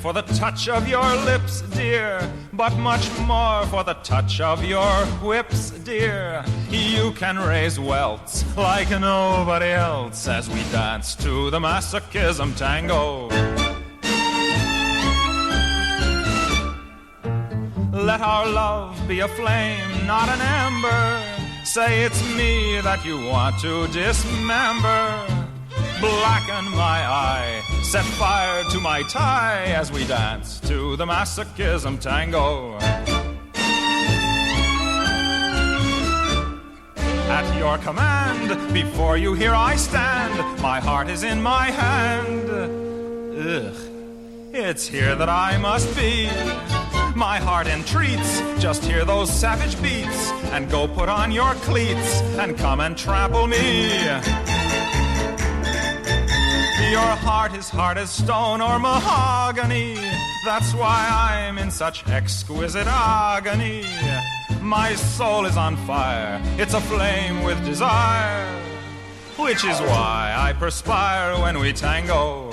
for the touch of your lips, dear, but much more for the touch of your whips, dear. You can raise welts like nobody else as we dance to the masochism tango. Let our love be a flame, not an ember. Say it's me that you want to dismember. Blacken my eye, set fire to my tie as we dance to the masochism tango. At your command, before you here I stand. My heart is in my hand. Ugh, it's here that I must be. My heart entreats, just hear those savage beats, and go put on your cleats, and come and trample me. Your heart is hard as stone or mahogany, that's why I'm in such exquisite agony. My soul is on fire, it's aflame with desire, which is why I perspire when we tango.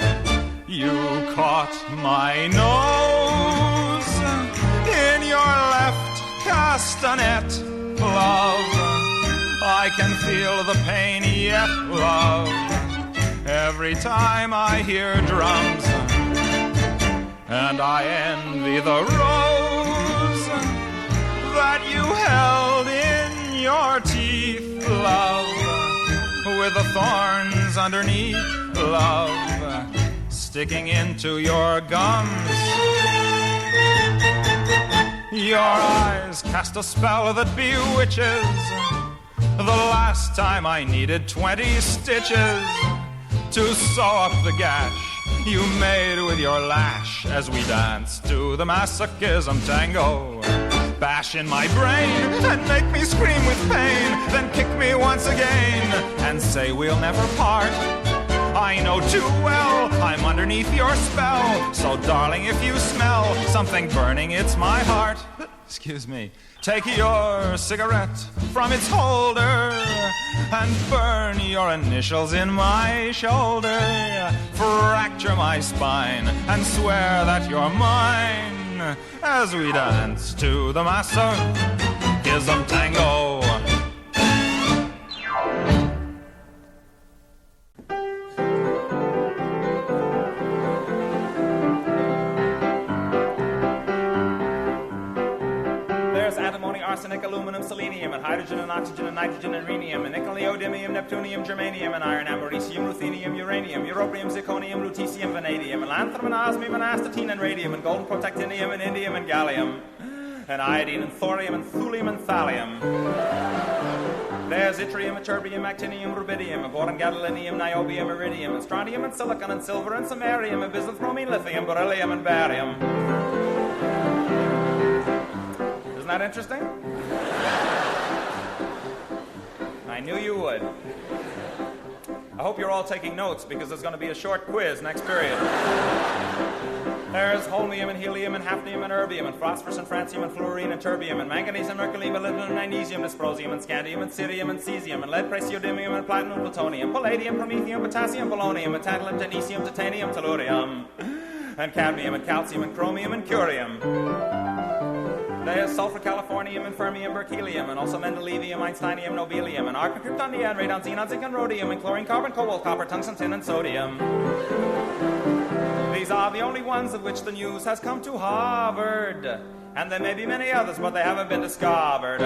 You caught my nose in your left castanet, love. I can feel the pain yet, love, every time I hear drums. And I envy the rose that you held in your teeth, love, with the thorns underneath, love, sticking into your gums. Your eyes cast a spell that bewitches. The last time I needed 20 stitches to sew up the gash you made with your lash as we dance to the masochism tango. Bash in my brain and make me scream with pain, then kick me once again and say we'll never part. I know too well I'm underneath your spell, so darling, if you smell something burning, it's my heart. Excuse me. Take your cigarette from its holder and burn your initials in my shoulder. Fracture my spine and swear that you're mine as we dance to the masochism tango. Arsenic, aluminum, selenium, and hydrogen and oxygen and nitrogen and rhenium, and nickel, neodymium, neptunium, germanium, and iron, americium, ruthenium, uranium, europium, zirconium, lutetium, vanadium, and lanthanum, and osmium, and astatine, and radium, and golden protactinium, and indium, and gallium, and iodine, and thorium, and thulium, and thallium. There's yttrium, ytterbium, actinium, rubidium, boron, gadolinium, niobium, iridium, and strontium, and silicon, and silver, and samarium, and bismuth, lithium, beryllium, and barium. Isn't that interesting? I knew you would. I hope you're all taking notes because there's going to be a short quiz next period. There's holmium and helium and hafnium and erbium and phosphorus and francium and fluorine and terbium and manganese and mercury, molybdenum and magnesium, dysprosium and scandium and cerium and cesium and lead, praseodymium and platinum, plutonium, palladium, promethium, potassium, polonium, and tantalum, technetium, titanium, tellurium, and cadmium and calcium and chromium and curium. There's sulfur, californium, and fermium, berkelium, and also mendelevium, einsteinium, nobelium, and argon, krypton, neon, radon, xenon, zinc, and rhodium, and chlorine, carbon, cobalt, copper, tungsten, tin, and sodium. These are the only ones of which the news has come to Harvard. And there may be many others, but they haven't been discovered.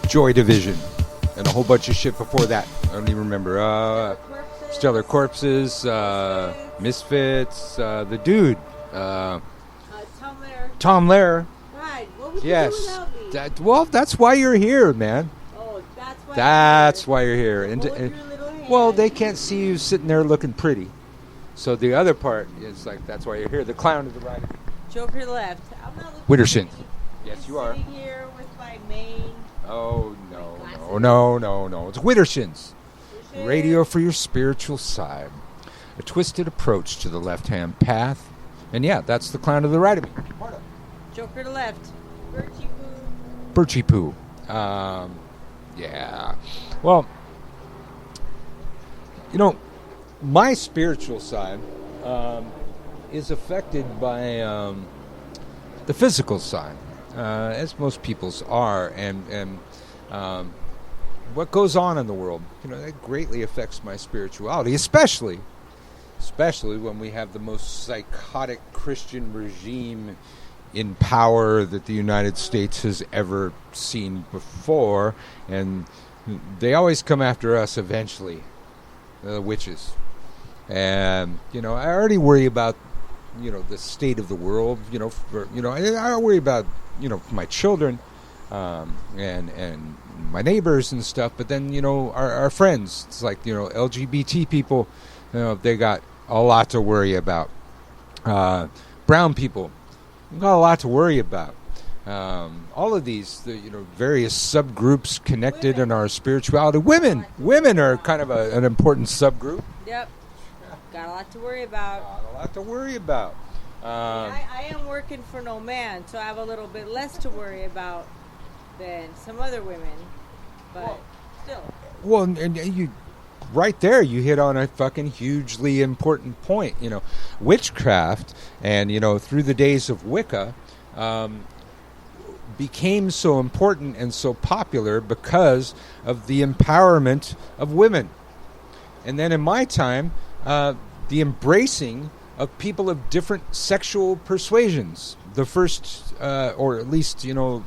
Joy Division. And a whole bunch of shit before that. I don't even remember. Stellar Corpses, Misfits, the dude. Tom Lehrer. Right. What would Yes. you do without me? Well, that's why you're here, man. Oh, that's why. That's why you're here. Hold your little hand. Well, they can't see you sitting there looking pretty. So the other part is like, that's why you're here. The clown to the right. Joker left. I'm not looking Widdershins. pretty. Yes, I'm you are. Sitting here with my mane. Oh, no. It's Widdershins. Radio for your spiritual side. A twisted approach to the left-hand path. And yeah, that's the clown to the right of me. Joker to left. Birchy poo. Yeah. Well, you know, my spiritual side is affected by the physical side, as most people's are, and what goes on in the world, you know, that greatly affects my spirituality, especially when we have the most psychotic Christian regime in power that the United States has ever seen before, and they always come after us eventually, the witches. And you know, I already worry about, you know, the state of the world. You know, I worry about, you know, my children, and my neighbors and stuff. But then, you know, our friends, it's like, you know, LGBT people, you know, they got a lot to worry about. Brown people got a lot to worry about. All of these, you know, various subgroups connected in our spirituality. Women are kind of an important subgroup. Yep. Got a lot to worry about. I am working for no man, so I have a little bit less to worry about than some other women. But still. Well, and you, right there, you hit on a fucking hugely important point. You know, witchcraft, and you know, through the days of Wicca, became so important and so popular because of the empowerment of women. And then in my time, the embracing of people of different sexual persuasions. The first, or at least, you know,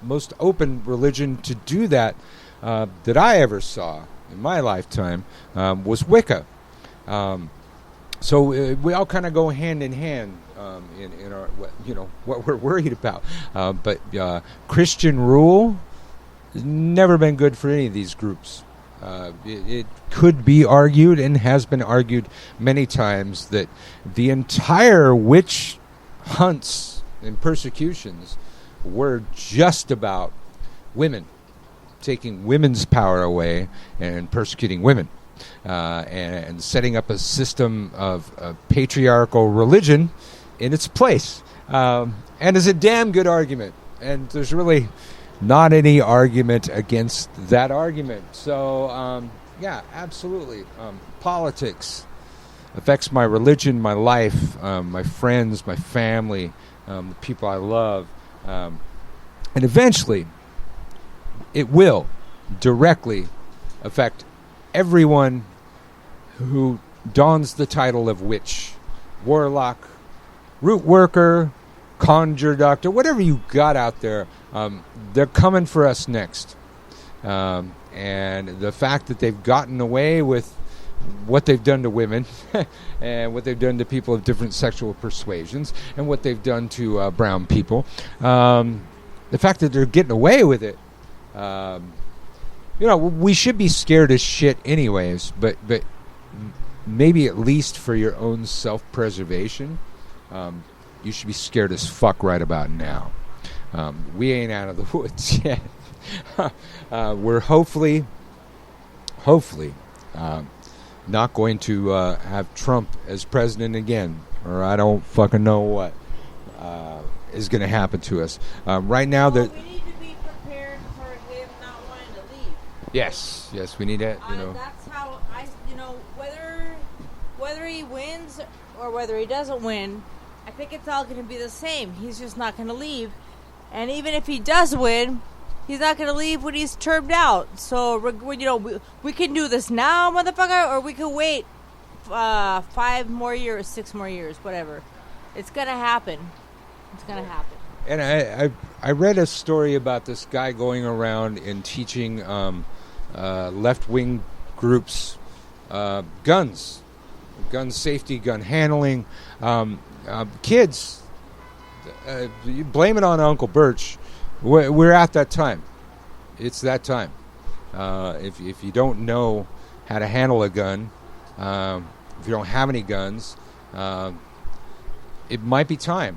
most open religion to do that that I ever saw in my lifetime was Wicca. So we all kind of go hand in hand in our, you know, what we're worried about. But Christian rule has never been good for any of these groups. It could be argued, and has been argued many times, that the entire witch hunts and persecutions were just about women, taking women's power away and persecuting women, and setting up a system of patriarchal religion in its place. And it's a damn good argument, and there's really not any argument against that argument. So, yeah, absolutely. Politics affects my religion, my life, my friends, my family, the people I love. And eventually, it will directly affect everyone who dons the title of witch, warlock, root worker, conjure doctor, whatever you got out there. They're coming for us next. And the fact that they've gotten away with what they've done to women and what they've done to people of different sexual persuasions and what they've done to brown people, the fact that they're getting away with it, you know, we should be scared as shit anyways, but maybe at least for your own self-preservation, you should be scared as fuck right about now. We ain't out of the woods yet. We're hopefully not going to have Trump as president again, or I don't fucking know what is going to happen to us. Right now, we need to be prepared for him not wanting to leave. Yes, we need that. You know, that's how whether he wins or whether he doesn't win, I think it's all going to be the same. He's just not going to leave. And even if he does win, he's not going to leave when he's termed out. So, you know, we can do this now, motherfucker, or we can wait 5 more years, 6 more years, whatever. It's going to happen. It's going to happen. And I read a story about this guy going around and teaching left-wing groups guns, gun safety, gun handling. Kids, you blame it on Uncle Birch. We're at that time. It's that time. If you don't know how to handle a gun, if you don't have any guns, it might be time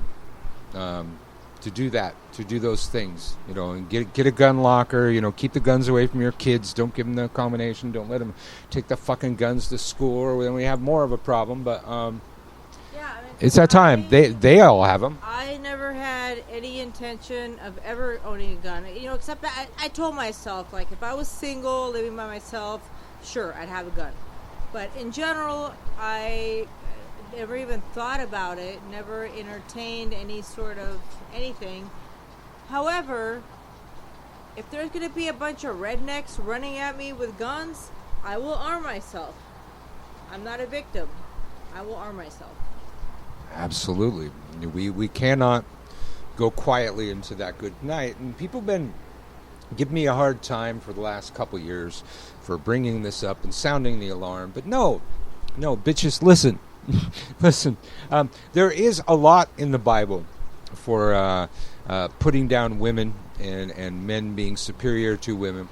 to do that, to do those things, and get a gun locker, keep the guns away from your kids. Don't give them the combination. Don't let them take the fucking guns to school, or then we have more of a problem. But it's that time. They all have them. I never had any intention of ever owning a gun, except that I told myself, like, if I was single, living by myself, sure, I'd have a gun. But in general, I never even thought about it, never entertained any sort of anything. However, if there's going to be a bunch of rednecks running at me with guns, I will arm myself. I'm not a victim. I will arm myself. Absolutely. We cannot go quietly into that good night. And people have been giving me a hard time for the last couple years for bringing this up and sounding the alarm. But no, bitches, listen. Listen, there is a lot in the Bible for putting down women and men being superior to women.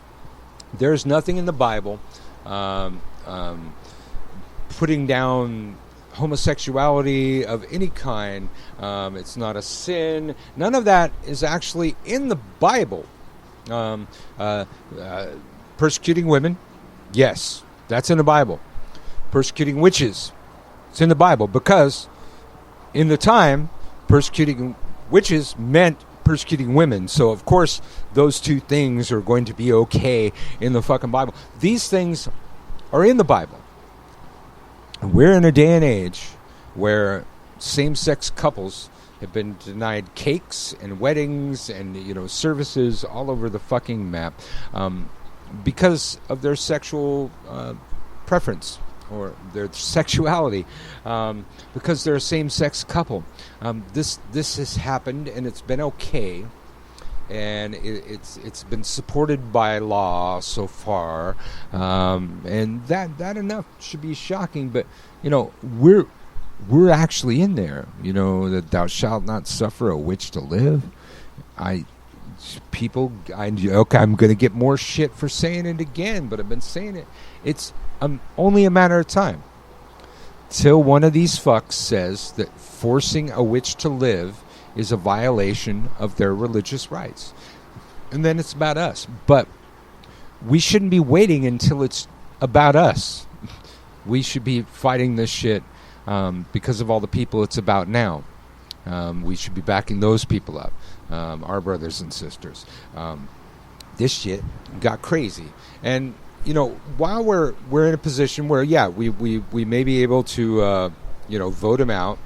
There's nothing in the Bible putting down homosexuality of any kind. It's not a sin. None of that is actually in the Bible. Persecuting women, yes, that's in the Bible. Persecuting witches, it's in the Bible, because in the time, persecuting witches meant persecuting women. So, of course, those two things are going to be okay in the fucking Bible. These things are in the Bible. We're in a day and age where same-sex couples have been denied cakes and weddings and, services all over the fucking map because of their sexual preference or their sexuality, because they're a same-sex couple. This has happened, and it's been okay, and it's been supported by law so far, and that enough should be shocking. But we're actually in there. That thou shalt not suffer a witch to live. I'm going to get more shit for saying it again, but I've been saying it. It's only a matter of time till one of these fucks says that forcing a witch to live is a violation of their religious rights. And then it's about us. But we shouldn't be waiting until it's about us. We should be fighting this shit because of all the people it's about now. We should be backing those people up, our brothers and sisters. This shit got crazy. And while we're in a position where, we may be able to, vote him out,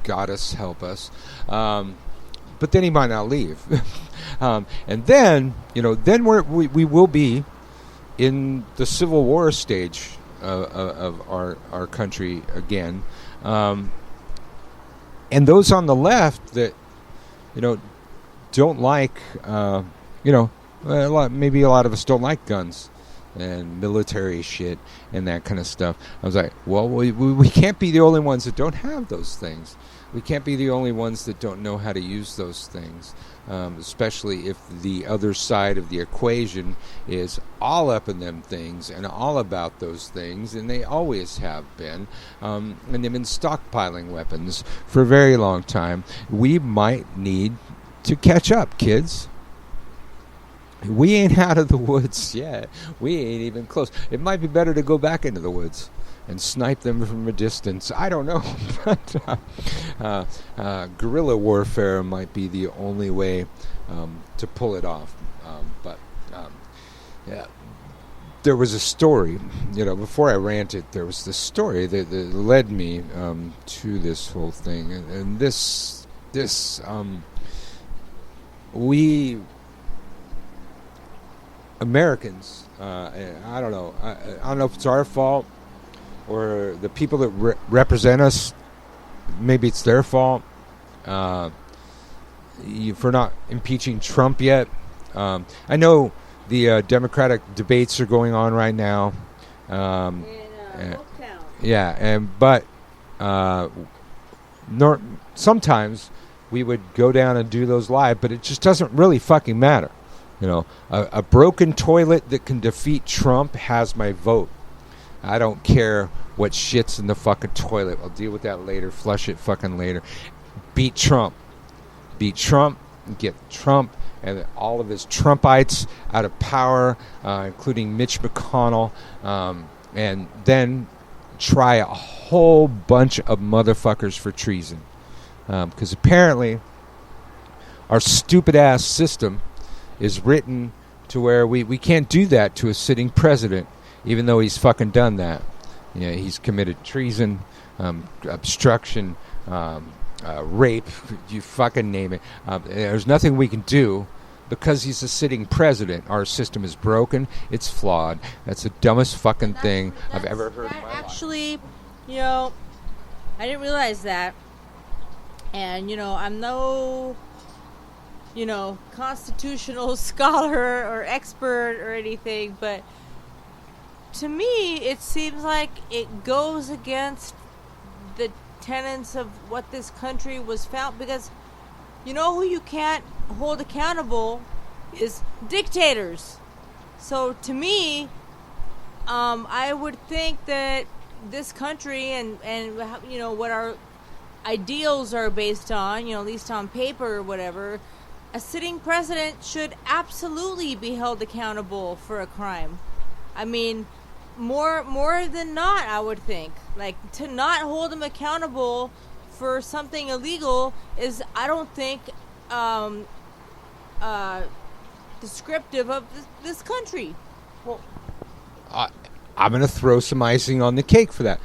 goddess help us, but then he might not leave. And then, then we will be in the Civil War stage of our country again. And those on the left that, don't like, maybe a lot of us don't like guns and military shit and that kind of stuff. I was like, well, we can't be the only ones that don't have those things. We can't be the only ones that don't know how to use those things, especially if the other side of the equation is all up in them things and all about those things, and they always have been, and they've been stockpiling weapons for a very long time. We might need to catch up, kids. We ain't out of the woods yet. We ain't even close. It might be better to go back into the woods and snipe them from a distance. I don't know. But guerrilla warfare might be the only way to pull it off. There was a story, before I ranted, there was this story that led me to this whole thing. And we Americans, I don't know. I don't know if it's our fault or the people that represent us. Maybe it's their fault. for not impeaching Trump yet. I know the Democratic debates are going on right now. But sometimes we would go down and do those live, but it just doesn't really fucking matter. You know, a broken toilet that can defeat Trump has my vote. I don't care what shit's in the fucking toilet. I'll deal with that later. Flush it fucking later. Beat Trump. Beat Trump. Get Trump and all of his Trumpites out of power, including Mitch McConnell, and then try a whole bunch of motherfuckers for treason. Because apparently our stupid-ass system is written to where we can't do that to a sitting president, even though he's fucking done that. You know, he's committed treason, obstruction, rape, you fucking name it. There's nothing we can do because he's a sitting president. Our system is broken. It's flawed. That's the dumbest fucking thing I've ever heard in my life. Actually, you know, I didn't realize that. And, you know, I'm no, you know, constitutional scholar or expert or anything, but to me, it seems like it goes against the tenets of what this country was found, because you know who you can't hold accountable is dictators. So to me, I would think that this country and you know what our ideals are based on, you know, at least on paper or whatever, a sitting president should absolutely be held accountable for a crime. I mean, more than not, I would think. Like, to not hold him accountable for something illegal is, I don't think, descriptive of this country. Well, I'm going to throw some icing on the cake for that.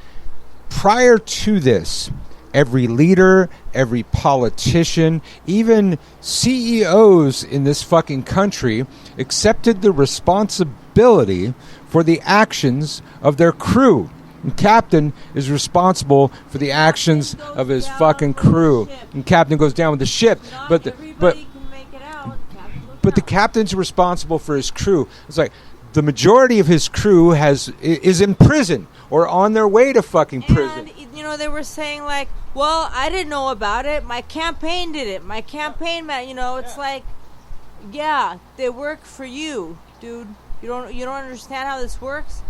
Prior to this, every leader, every politician, even CEOs in this fucking country accepted the responsibility for the actions of their crew. And Captain is responsible for the actions of his fucking crew. And Captain goes down with the ship. But the captain's responsible for his crew. It's like the majority of his crew is in prison or on their way to fucking prison. And, you know, they were saying like, well, I didn't know about it. My campaign did it. My campaign, man, you know, it's like, yeah, they work for you, dude. You don't understand how this works?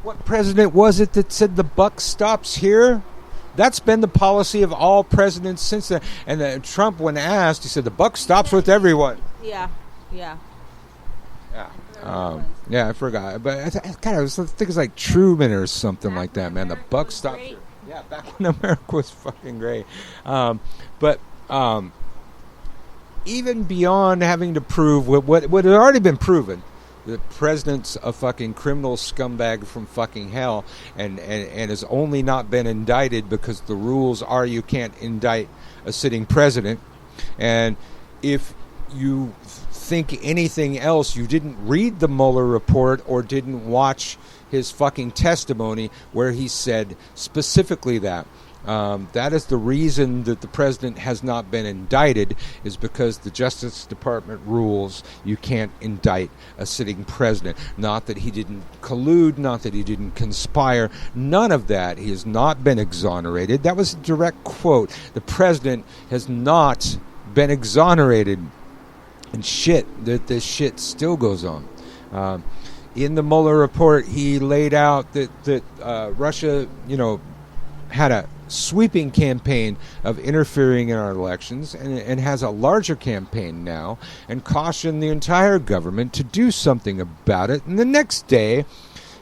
What president was it that said the buck stops here? That's been the policy of all presidents since then. And Trump, when asked, he said the buck stops with everyone. Yeah. Yeah, I forgot. But I was thinking it's like Truman or something like that, man. The buck stops here. Yeah, back when America was fucking great. But even beyond having to prove what had already been proven, the president's a fucking criminal scumbag from fucking hell and has only not been indicted because the rules are you can't indict a sitting president. And if you think anything else, you didn't read the Mueller report or didn't watch his fucking testimony where he said specifically that. That is the reason that the president has not been indicted, is because the Justice Department rules you can't indict a sitting president. Not that he didn't collude, not that he didn't conspire, none of that. He has not been exonerated. That was a direct quote. The president has not been exonerated. And this shit still goes on. In the Mueller report, he laid out that Russia, you know, had a sweeping campaign of interfering in our elections and has a larger campaign now, and cautioned the entire government to do something about it. And the next day,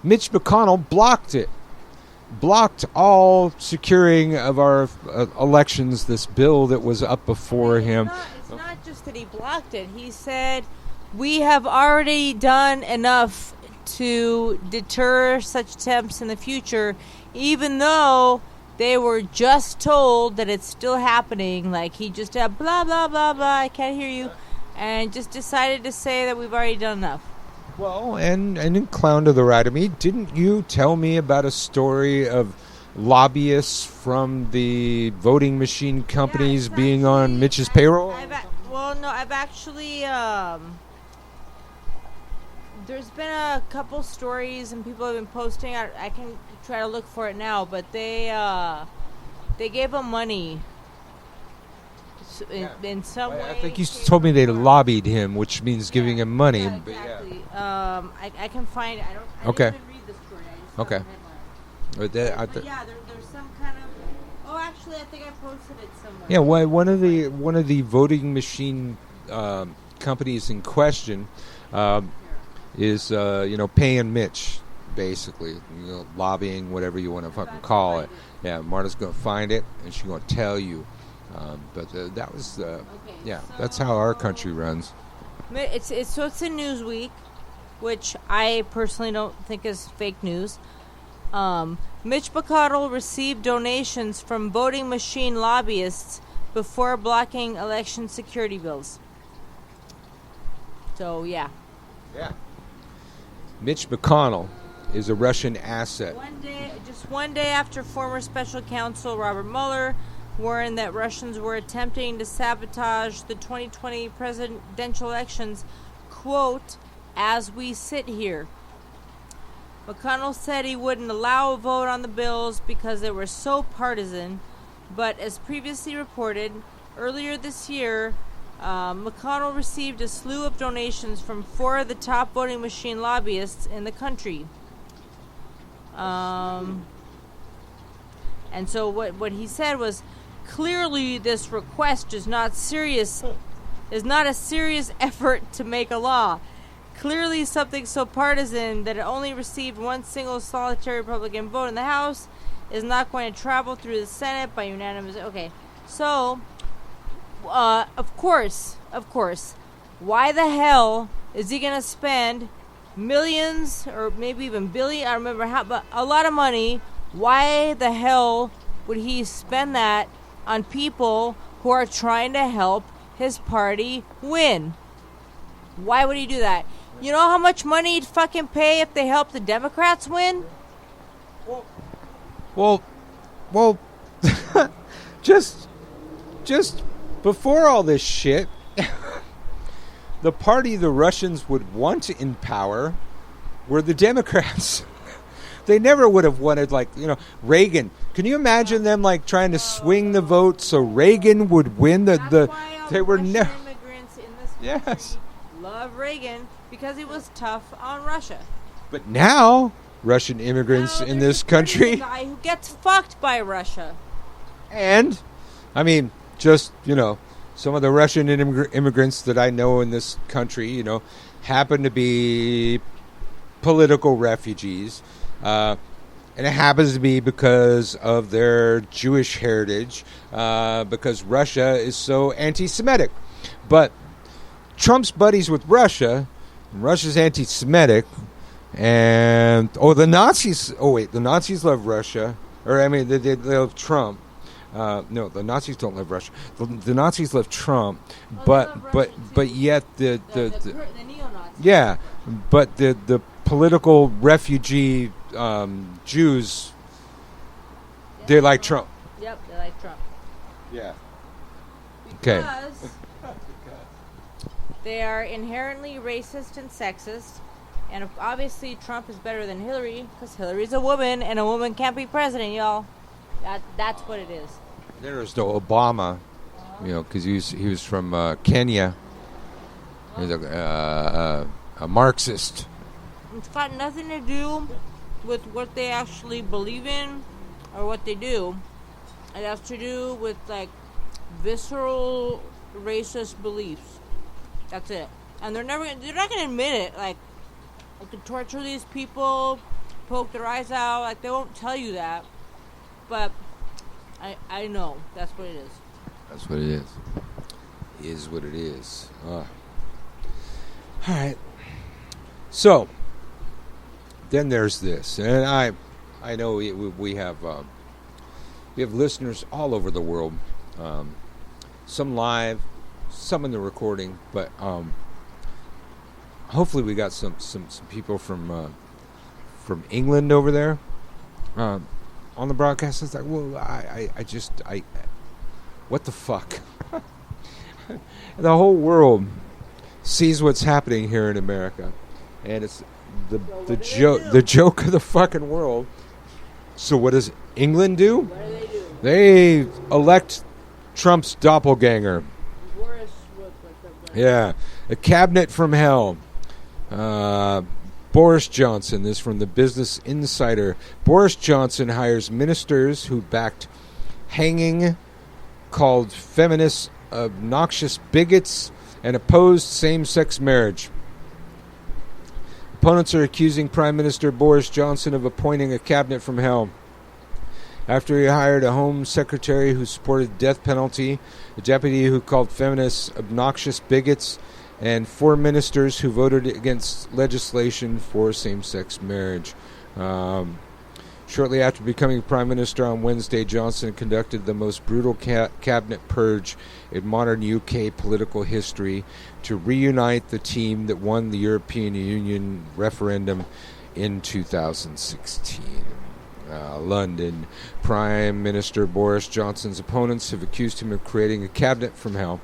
Mitch McConnell blocked all securing of our elections, this bill that was up before him. It's not just that he blocked it. He said, we have already done enough to deter such attempts in the future, even though they were just told that it's still happening. Like, he just had blah, blah, blah, blah, I can't hear you, and just decided to say that we've already done enough. Well, and in clown to the right of me, didn't you tell me about a story of lobbyists from the voting machine companies being on Mitch's payroll? Well, no, I've actually there's been a couple stories and people have been posting. I can try to look for it now, but they gave him money in some way. I think you told me they lobbied him, which means giving him money. Yeah, but exactly. yeah. I can find. I Okay. didn't even read the story. I just Okay. saw the headline. But Yeah, there's some kind of. Oh, actually, I think I posted it somewhere. yeah, one of the voting machine companies in question is paying Mitch, basically, lobbying, whatever you want to fucking call it. Yeah, Marta's gonna find it and she's gonna tell you. But that was that's how our country runs. It's in Newsweek, which I personally don't think is fake news. Mitch McConnell received donations from voting machine lobbyists before blocking election security bills. So, yeah. Yeah. Mitch McConnell is a Russian asset. One day after former special counsel Robert Mueller warned that Russians were attempting to sabotage the 2020 presidential elections, quote, as we sit here. McConnell said he wouldn't allow a vote on the bills because they were so partisan, but as previously reported, earlier this year, McConnell received a slew of donations from 4 of the top voting machine lobbyists in the country. And so what he said was, clearly this request is not a serious effort to make a law. Clearly something so partisan that it only received one single solitary Republican vote in the House is not going to travel through the Senate by unanimous. Okay, so of course, why the hell is he going to spend millions or maybe even billion? I don't remember how, but a lot of money. Why the hell would he spend that on people who are trying to help his party win? Why would he do that? You know how much money he'd fucking pay if they helped the Democrats win? Well, just before all this shit, the party the Russians would want in power were the Democrats. They never would have wanted, Reagan. Can you imagine them, trying to swing the vote so Reagan would win they were never. Immigrants in this country love Reagan because he was tough on Russia. But now, Russian immigrants in this country. A guy who gets fucked by Russia. And, some of the Russian immigrants that I know in this country, happen to be political refugees. And it happens to be because of their Jewish heritage, because Russia is so anti-Semitic. But Trump's buddies with Russia, and Russia's anti-Semitic, and the Nazis love Russia, they love Trump. No, the Nazis don't love Russia. The Nazis love Trump, but yet the neo-Nazis. Yeah, but the political refugee Jews, they like Trump. Yep, they like Trump. Yeah. Okay. Because they are inherently racist and sexist, and obviously Trump is better than Hillary because Hillary's a woman, and a woman can't be president, y'all. That's what it is. There's no Obama, because he was from Kenya. He's a Marxist. It's got nothing to do with what they actually believe in or what they do. It has to do with visceral racist beliefs. That's it. And they're not going to admit it. You could torture these people, poke their eyes out. They won't tell you that. But I know that's what it is. That's what it is. Is what it is. All right. So then there's this, and I know we have listeners all over the world, some live, some in the recording, but hopefully we got some people from England over there on the broadcast. It's what the fuck? the whole world sees what's happening here in America, and it's the joke of the fucking world. So what does England do? What do they do? They elect Trump's doppelganger. Boris was like Yeah, a cabinet from hell. Boris Johnson, this is from the Business Insider. Boris Johnson hires ministers who backed hanging, called feminists obnoxious bigots, and opposed same-sex marriage. Opponents are accusing Prime Minister Boris Johnson of appointing a cabinet from hell. After he hired a Home Secretary who supported the death penalty, a deputy who called feminists obnoxious bigots, and 4 ministers who voted against legislation for same-sex marriage. Shortly after becoming Prime Minister on Wednesday, Johnson conducted the most brutal cabinet purge in modern UK political history to reunite the team that won the European Union referendum in 2016. London. Prime Minister Boris Johnson's opponents have accused him of creating a cabinet from hell.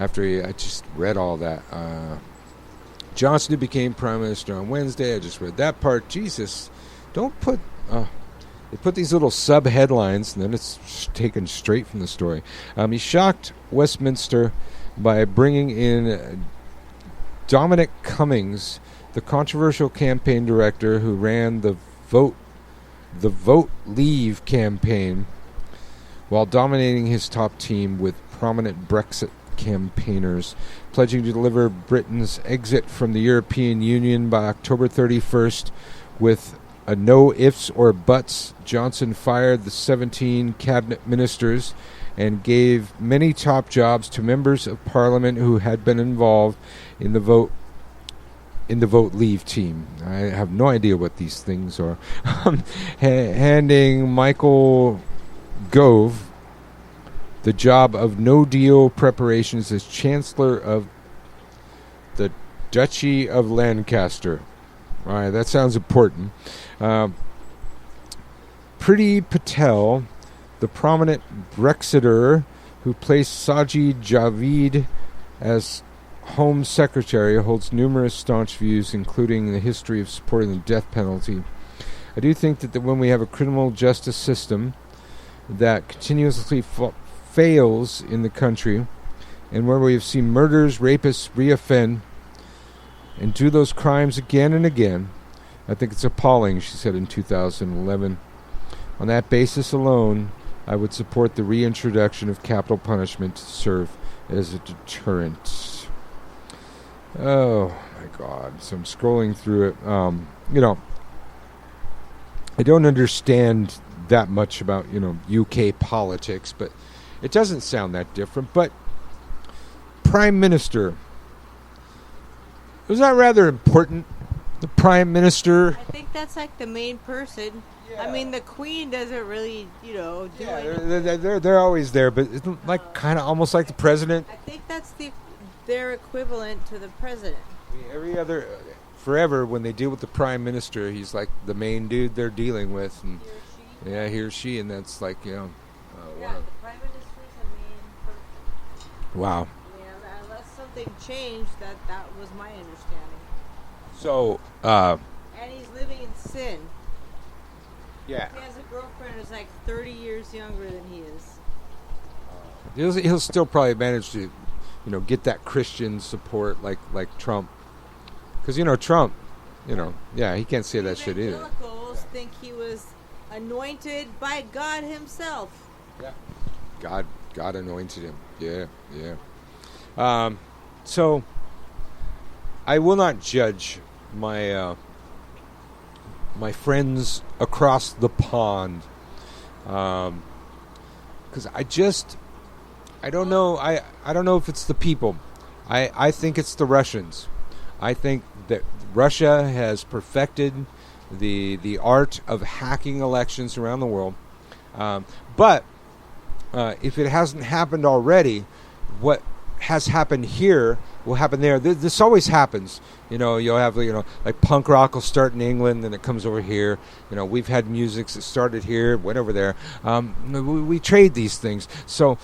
I just read all that. Johnson, who became Prime Minister on Wednesday, I just read that part. Jesus, don't put... they put these little sub-headlines, and then it's taken straight from the story. He shocked Westminster by bringing in Dominic Cummings, the controversial campaign director who ran the Vote Leave campaign, while dominating his top team with prominent Brexit campaigners, pledging to deliver Britain's exit from the European Union by October 31st with a no ifs or buts. Johnson fired the 17 cabinet ministers and gave many top jobs to members of parliament who had been involved in the Vote Leave team. I have no idea what these things are. Handing Michael Gove the job of no-deal preparations as Chancellor of the Duchy of Lancaster. All right, that sounds important. Priti Patel, the prominent Brexiter who placed Sajid Javid as Home Secretary, holds numerous staunch views, including the history of supporting the death penalty. I do think that when we have a criminal justice system that continuously fails in the country, and where we have seen murderers, rapists reoffend and do those crimes again and again, I think it's appalling, she said in 2011. On that basis alone, I would support the reintroduction of capital punishment to serve as a deterrent. Oh my God. So I'm scrolling through it. I don't understand that much about, UK politics, but it doesn't sound that different. But Prime Minister, was that rather important? The Prime Minister? I think that's like the main person. Yeah. I mean, the Queen doesn't really, do anything. They're always there, but it's like kind of almost like the President. I think that's their equivalent to the President. Forever, when they deal with the Prime Minister, he's like the main dude they're dealing with. And he or she, and that's like, the Prime Minister's the main person. Wow. Yeah, unless something changed, that was my understanding. So, and he's living in sin. Yeah. He has a girlfriend who's like 30 years younger than he is. He'll still probably manage to, get that Christian support like Trump. Because, Trump, he can't say that shit either. Evangelicals think he was anointed by God himself. Yeah. God anointed him. Yeah. So, I will not judge my friends across the pond, because I don't know. I don't know if it's the people. I think it's the Russians. I think that Russia has perfected the art of hacking elections around the world. But if it hasn't happened already, what has happened here will happen there. This always happens. You'll have, like punk rock will start in England, then it comes over here. We've had music that started here, went over there. We trade these things. So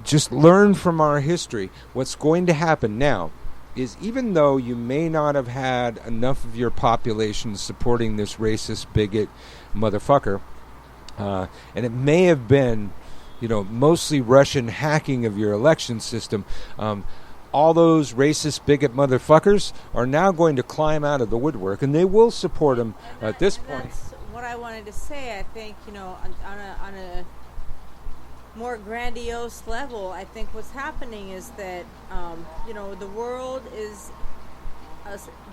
just learn from our history. What's going to happen now is, even though you may not have had enough of your population supporting this racist, bigot motherfucker, and it may have been, mostly Russian hacking of your election system, all those racist, bigot motherfuckers are now going to climb out of the woodwork, and they will support them at this point. That's what I wanted to say. I think, on a more grandiose level, I think what's happening is that, the world is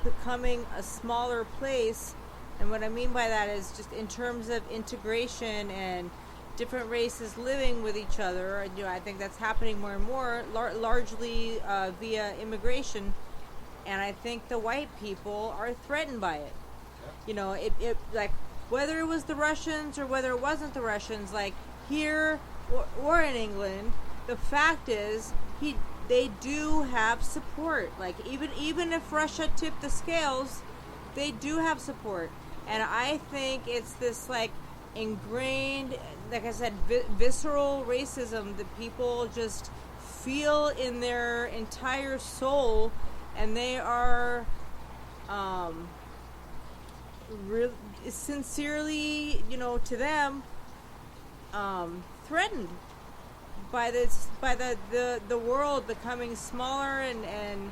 becoming a smaller place. And what I mean by that is just in terms of integration and different races living with each other. I think that's happening more and more, largely via immigration. And I think the white people are threatened by it. It like, whether it was the Russians or whether it wasn't the Russians, like here or in England, the fact is they do have support. Like even if Russia tipped the scales, they do have support. And I think it's this like ingrained, like I said, visceral racism that people just feel in their entire soul, and they are sincerely, to them, threatened by the world becoming smaller and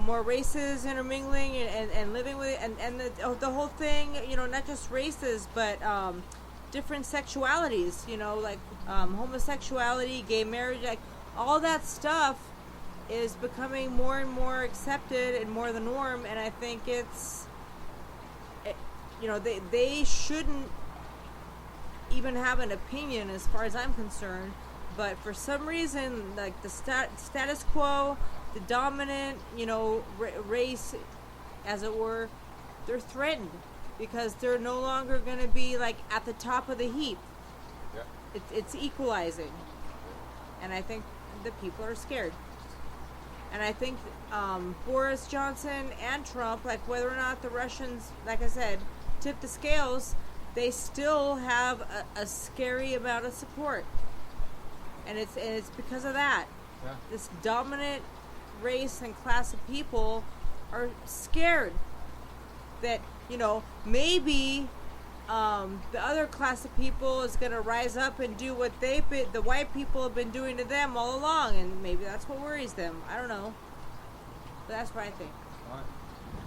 more races intermingling and living with it, and the whole thing, not just races, but different sexualities, like homosexuality, gay marriage, like all that stuff is becoming more and more accepted and more the norm. And I think they shouldn't even have an opinion as far as I'm concerned, but for some reason, like the status quo, the dominant, race, as it were, they're threatened because they're no longer going to be like at the top of the heap. Yeah. It's equalizing, and I think the people are scared. And I think Boris Johnson and Trump, like whether or not the Russians, like I said, tip the scales, they still have a scary amount of support, and it's because of that. Yeah. This dominant race and class of people are scared that maybe the other class of people is going to rise up and do what the white people have been doing to them all along, and maybe that's what worries them. I don't know, but that's what I think.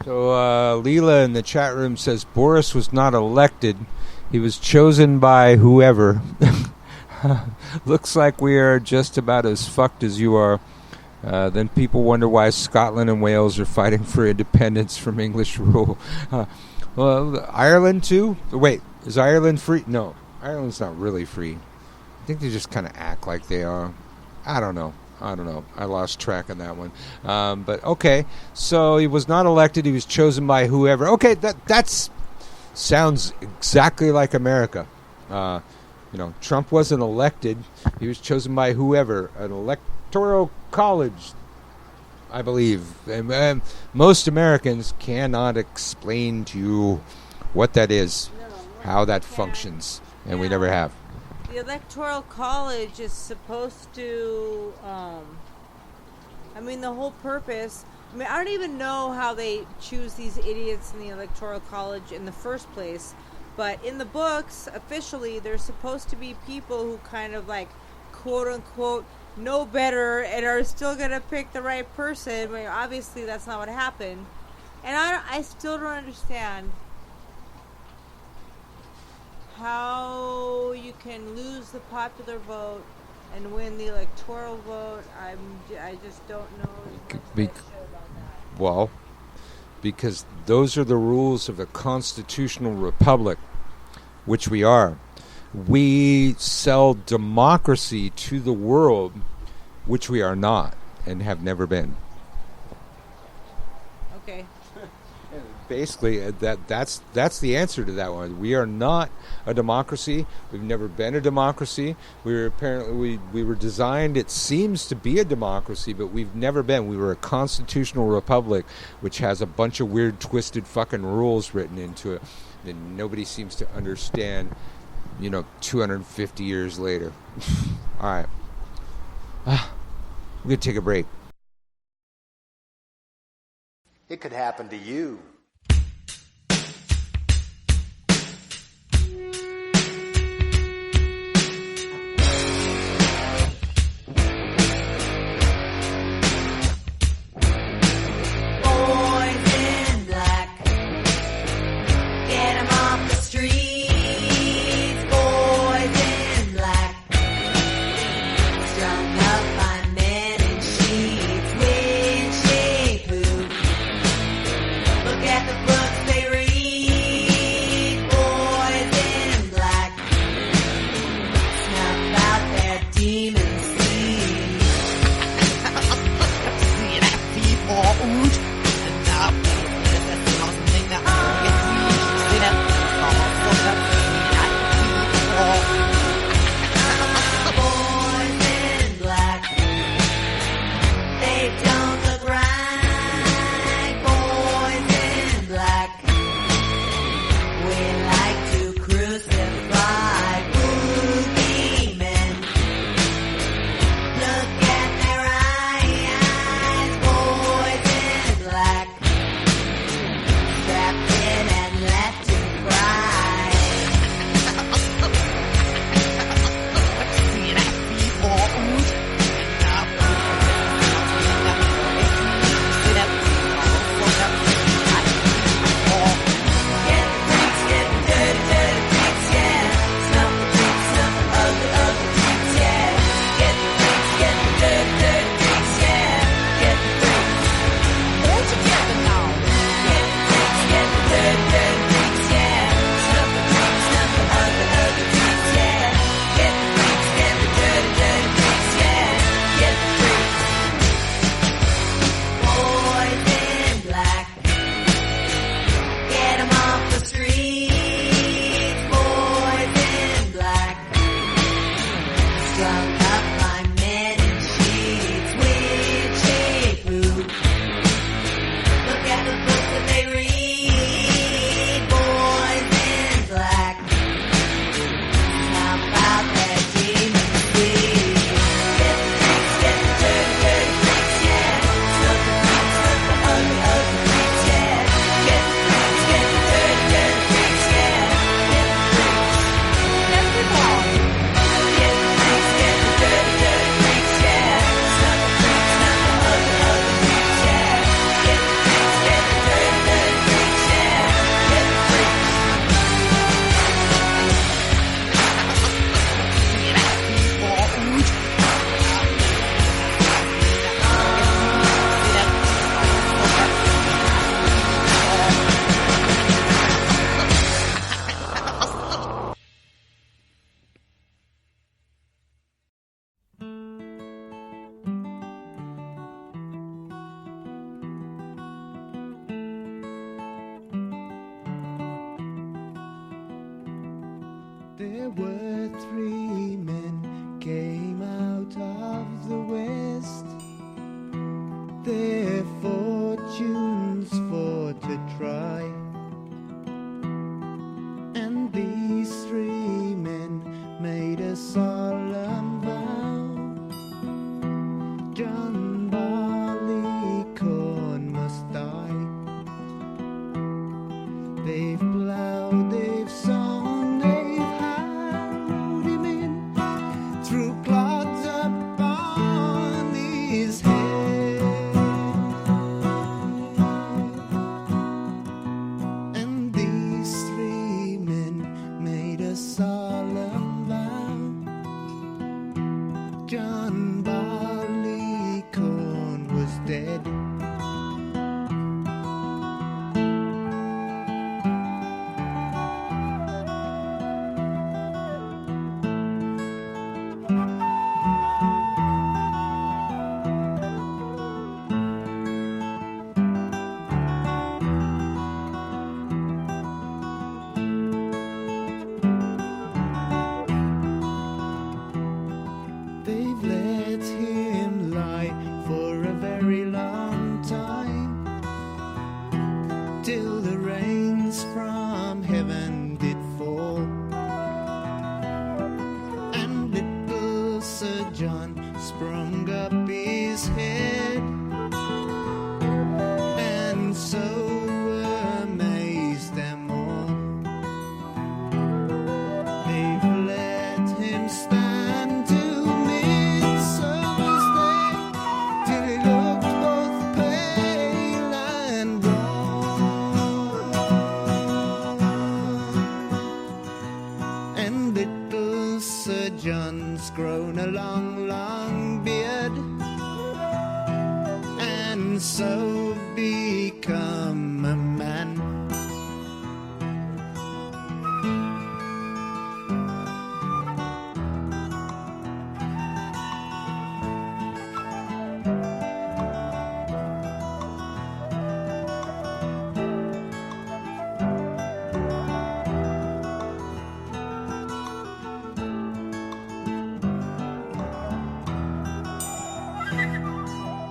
So Leela in the chat room says Boris was not elected; he was chosen by whoever. Looks like we are just about as fucked as you are. Then people wonder why Scotland and Wales are fighting for independence from English rule. Well, Ireland too? Wait, is Ireland free? No, Ireland's not really free. I think they just kind of act like they are. I don't know. I lost track on that one. But okay, so he was not elected. He was chosen by whoever. Okay, that's sounds exactly like America. Trump wasn't elected. He was chosen by whoever, an electoral college, I believe. And most Americans cannot explain to you what that is, how that functions, and we never have. The electoral college is supposed to, the whole purpose, I don't even know how they choose these idiots in the electoral college in the first place, but in the books, officially, there's supposed to be people who kind of like, quote unquote, know better and are still going to pick the right person. I mean, obviously, that's not what happened. And I still don't understand how you can lose the popular vote and win the electoral vote. I just don't know as much about that. Well, because those are the rules of a constitutional republic, which we are. We sell democracy to the world, which we are not and have never been. Okay. basically, that's the answer to that one. We are not a democracy. We've never been a democracy. We were designed, it seems, to be a democracy, but we've never been. We were a constitutional republic, which has a bunch of weird, twisted fucking rules written into it that nobody seems to understand, 250 years later. All right. I'm going to take a break. It could happen to you. There were 3 men came out of the west, their fortunes for to try. And these 3 men made a solemn vow: John Barleycorn must die. They've ploughed, they've sown, they've harrowed him in. his head, and so amazed them all. They've let him stand 2 midsummers there, till he looked both pale and drawn. And little Sir John's grown a long, long beard, and so become a man.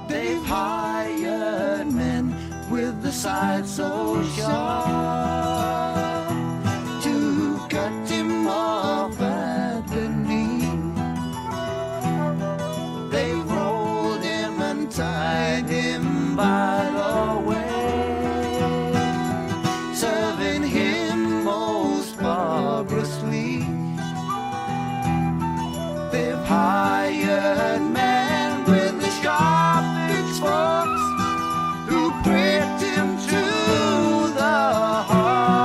They've hired men with the side so sharp to cut him off at the knee. They rolled him and tied him by the way, serving him most barbarously. They've hired men with the sharp pitchforks who pricked him to the heart.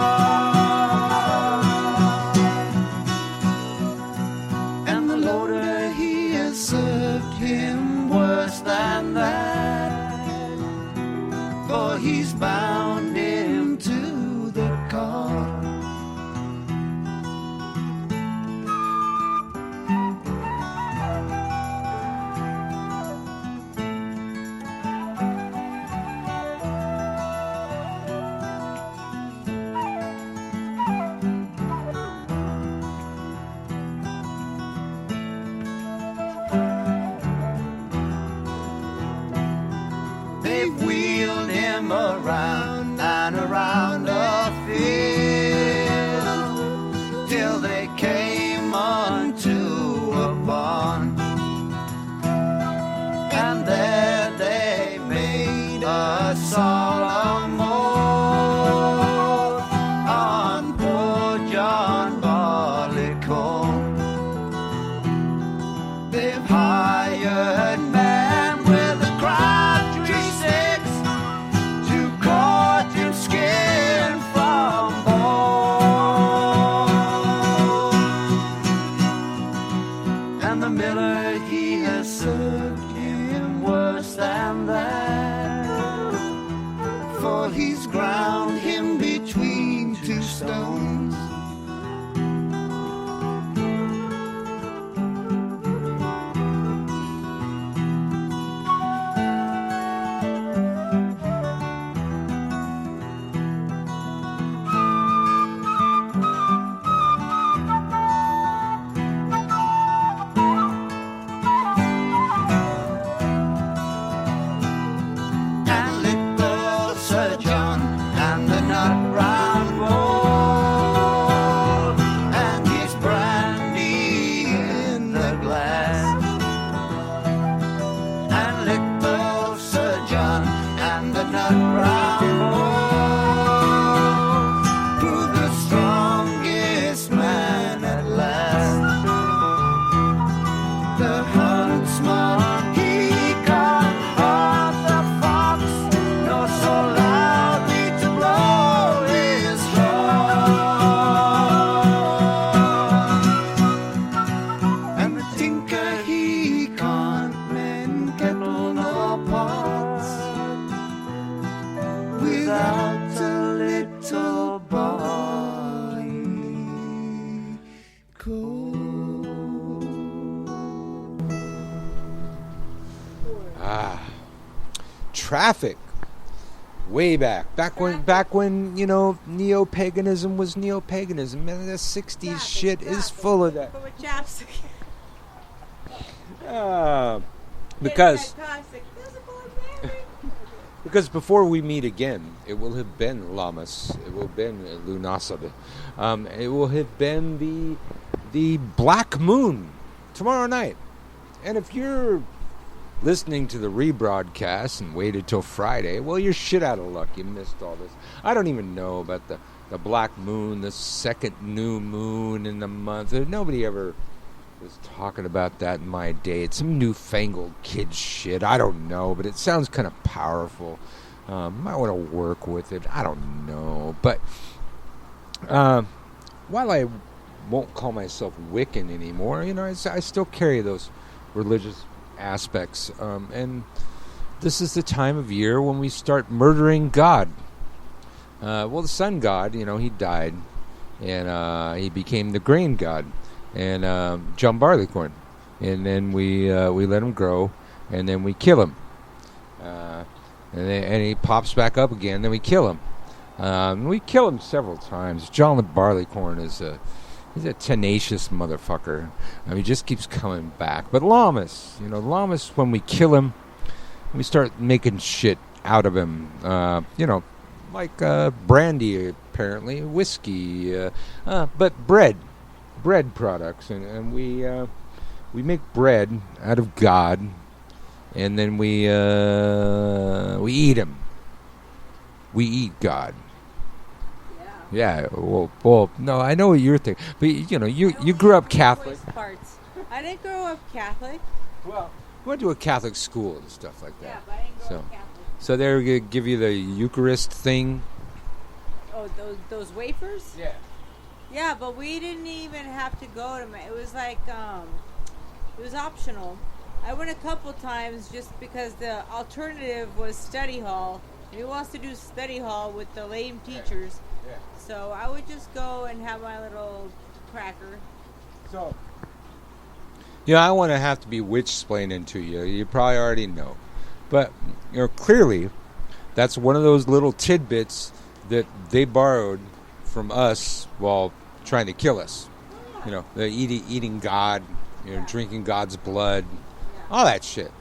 And the loader, he has served him worse than that, for he's bound him to the cart. They've wheeled him around and around the field till they came unto a barn, and there they made a solemn oath on poor John Barleycorn. They've hired men with a crabtree six to cut him skin from bone. And the miller, he has served him worse than that, for he's ground him between 2 stones. And little Sir John and the nut round bowl, and his brandy in the glass. And little Sir John and the nut round bowl proved the strongest man at last. The huntsman, he cut off the fox, nor so loudly to blow his horn. And the tinker, he can't mend kettle nor pots without a little barley coat. Traffic. Way back when neo-paganism was neo-paganism. Man, the 60s shit is full of that. But with chapstick. Because Toxic. Physical and married. Because before we meet again, it will have been Lammas. It will have been Lunasab. It will have been the Black Moon tomorrow night. And if you're listening to the rebroadcast and waited till Friday, well, you're shit out of luck. You missed all this. I don't even know about the black moon, the second new moon in the month. Nobody ever was talking about that in my day. It's some newfangled kid shit. I don't know, but it sounds kind of powerful. Might want to work with it. I don't know. But while I won't call myself Wiccan anymore, I still carry those religious aspects. And this is the time of year when we start murdering God. The sun god, he died. And he became the grain god. And John Barleycorn. And then we let him grow. And then we kill him. And he pops back up again. Then we kill him. We kill him several times. John Barleycorn is he's a tenacious motherfucker. He just keeps coming back. But Llamas, when we kill him, we start making shit out of him. Like brandy, apparently, whiskey, but bread products, and we make bread out of God, and then we eat him. We eat God. Yeah. Well, no, I know what you're thinking, but you grew up Catholic. I didn't grow up Catholic. Well, we went to a Catholic school and stuff like that. Yeah, but I didn't grow up Catholic. So they're gonna give you the Eucharist thing. Oh, those wafers? Yeah. Yeah, but we didn't even have to go to. It was like it was optional. I went a couple times just because the alternative was study hall, and who wants to do study hall with the lame teachers? Yeah. So I would just go and have my little cracker. So, I want to have to be witch-splaining to you. You probably already know. But, clearly, that's one of those little tidbits that they borrowed from us while trying to kill us. The eating God, drinking God's blood, all that shit.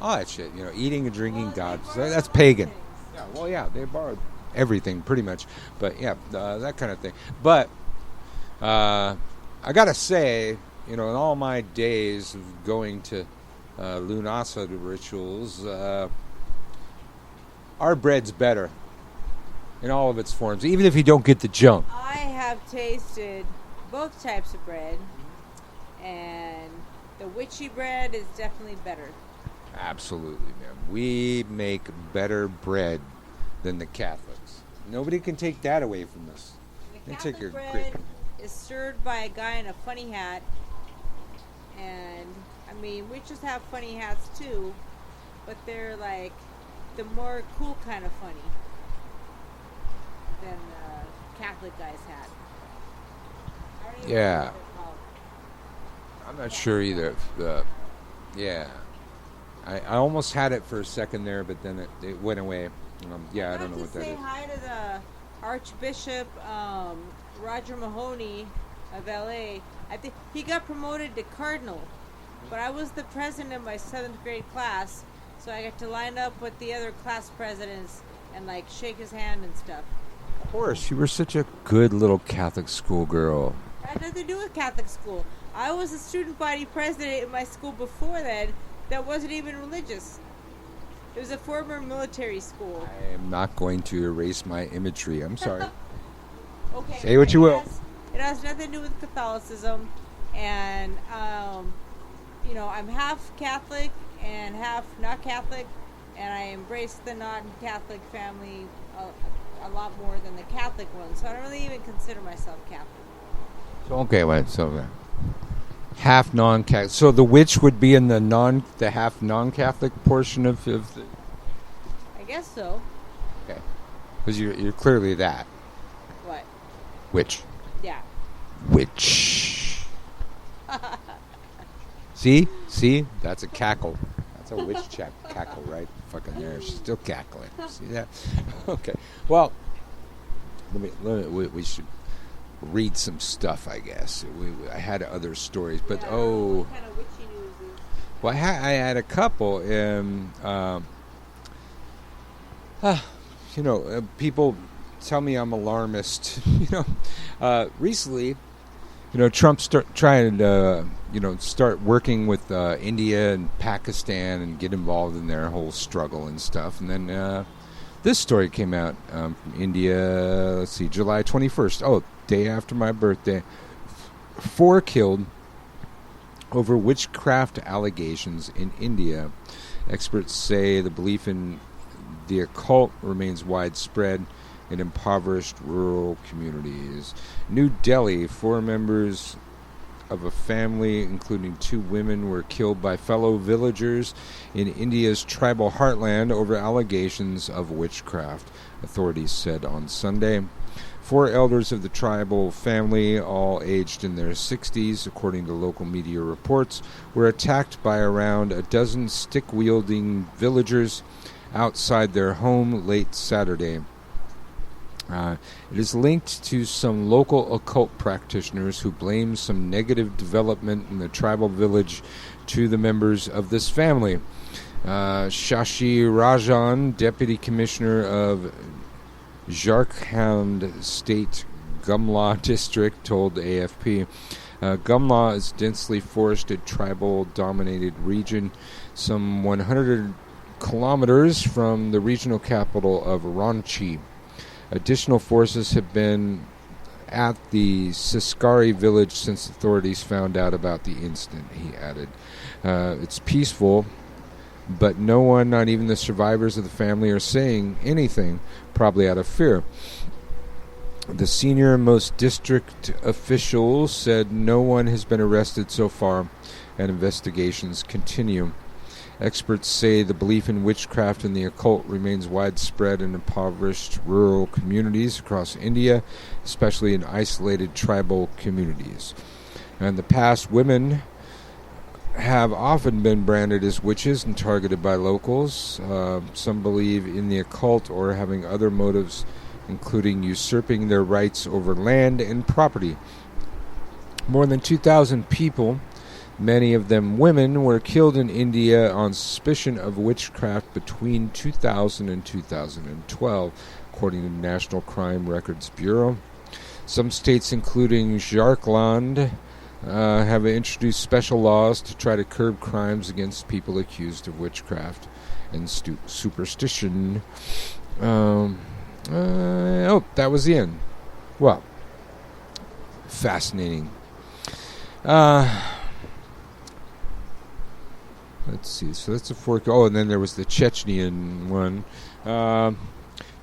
Eating and drinking God. So that's pagan. Yeah, well, yeah, they borrowed everything pretty much. But, yeah, that kind of thing. But I got to say, in all my days of going to Lunasa rituals, our bread's better in all of its forms, even if you don't get the junk. I have tasted both types of bread, and the witchy bread is definitely better. Absolutely, man. We make better bread than the Catholics. Nobody can take that away from us. The Catholic bread is served by a guy in a funny hat, and witches have funny hats too, but they're like the more cool kind of funny than the Catholic guy's hat. I don't even know what they're called. I'm not sure either. Yeah. I almost had it for a second there, but then it went away. I don't know what that is. I'd like to say hi to the Archbishop Roger Mahoney of L.A. I think he got promoted to Cardinal, but I was the president of my 7th grade class, so I got to line up with the other class presidents and shake his hand and stuff. Of course, you were such a good little Catholic school girl. It had nothing to do with Catholic school. I was a student body president in my school before that wasn't even religious. It was a former military school. I am not going to erase my imagery. I'm sorry. Okay. Say what you will. It has nothing to do with Catholicism, and I'm half Catholic and half not Catholic, and I embrace the non-Catholic family a lot more than the Catholic one. So I don't really even consider myself Catholic. So okay, wait. So half non-Catholic. So the witch would be in the half non-Catholic portion of the. I guess so. Okay, because you're clearly that. What? Witch. Yeah. Witch. See, that's a cackle. That's a witch cackle, right? Fucking there, she's still cackling. See that? Okay. Well, we should read some stuff, I guess. I had other stories, but What kind of witchy news is? Well, I had a couple. People tell me I'm alarmist. Recently, Trump trying to start working with India and Pakistan and get involved in their whole struggle and stuff. And then this story came out from India, let's see, July 21st. Oh, day after my birthday. 4 killed over witchcraft allegations in India. Experts say the belief in the occult remains widespread in impoverished rural communities. New Delhi, 4 members of a family, including 2 women, were killed by fellow villagers in India's tribal heartland over allegations of witchcraft, authorities said on Sunday. 4 elders of the tribal family, all aged in their 60s, according to local media reports, were attacked by around a dozen stick-wielding villagers outside their home late Saturday. It is linked to some local occult practitioners who blame some negative development in the tribal village to the members of this family. Shashi Rajan, deputy commissioner of Jharkhand State Gumla district, told AFP. Gumla is a densely forested, tribal-dominated region, some 100 kilometers from the regional capital of Ranchi. Additional forces have been at the Siskari village since authorities found out about the incident, he added. It's peaceful, but no one, not even the survivors of the family, are saying anything, probably out of fear. The senior-most district official said no one has been arrested so far, and investigations continue. Experts say the belief in witchcraft and the occult remains widespread in impoverished rural communities across India, especially in isolated tribal communities. In the past, women have often been branded as witches and targeted by locals. Some believe in the occult or having other motives, including usurping their rights over land and property. More than 2,000 people, many of them women, were killed in India on suspicion of witchcraft between 2000 and 2012, according to the National Crime Records Bureau. Some states, including Jharkhand, have introduced special laws to try to curb crimes against people accused of witchcraft and superstition. That was the end. Well, fascinating. Let's see. So that's a 4. Oh, and then there was the Chechenian one.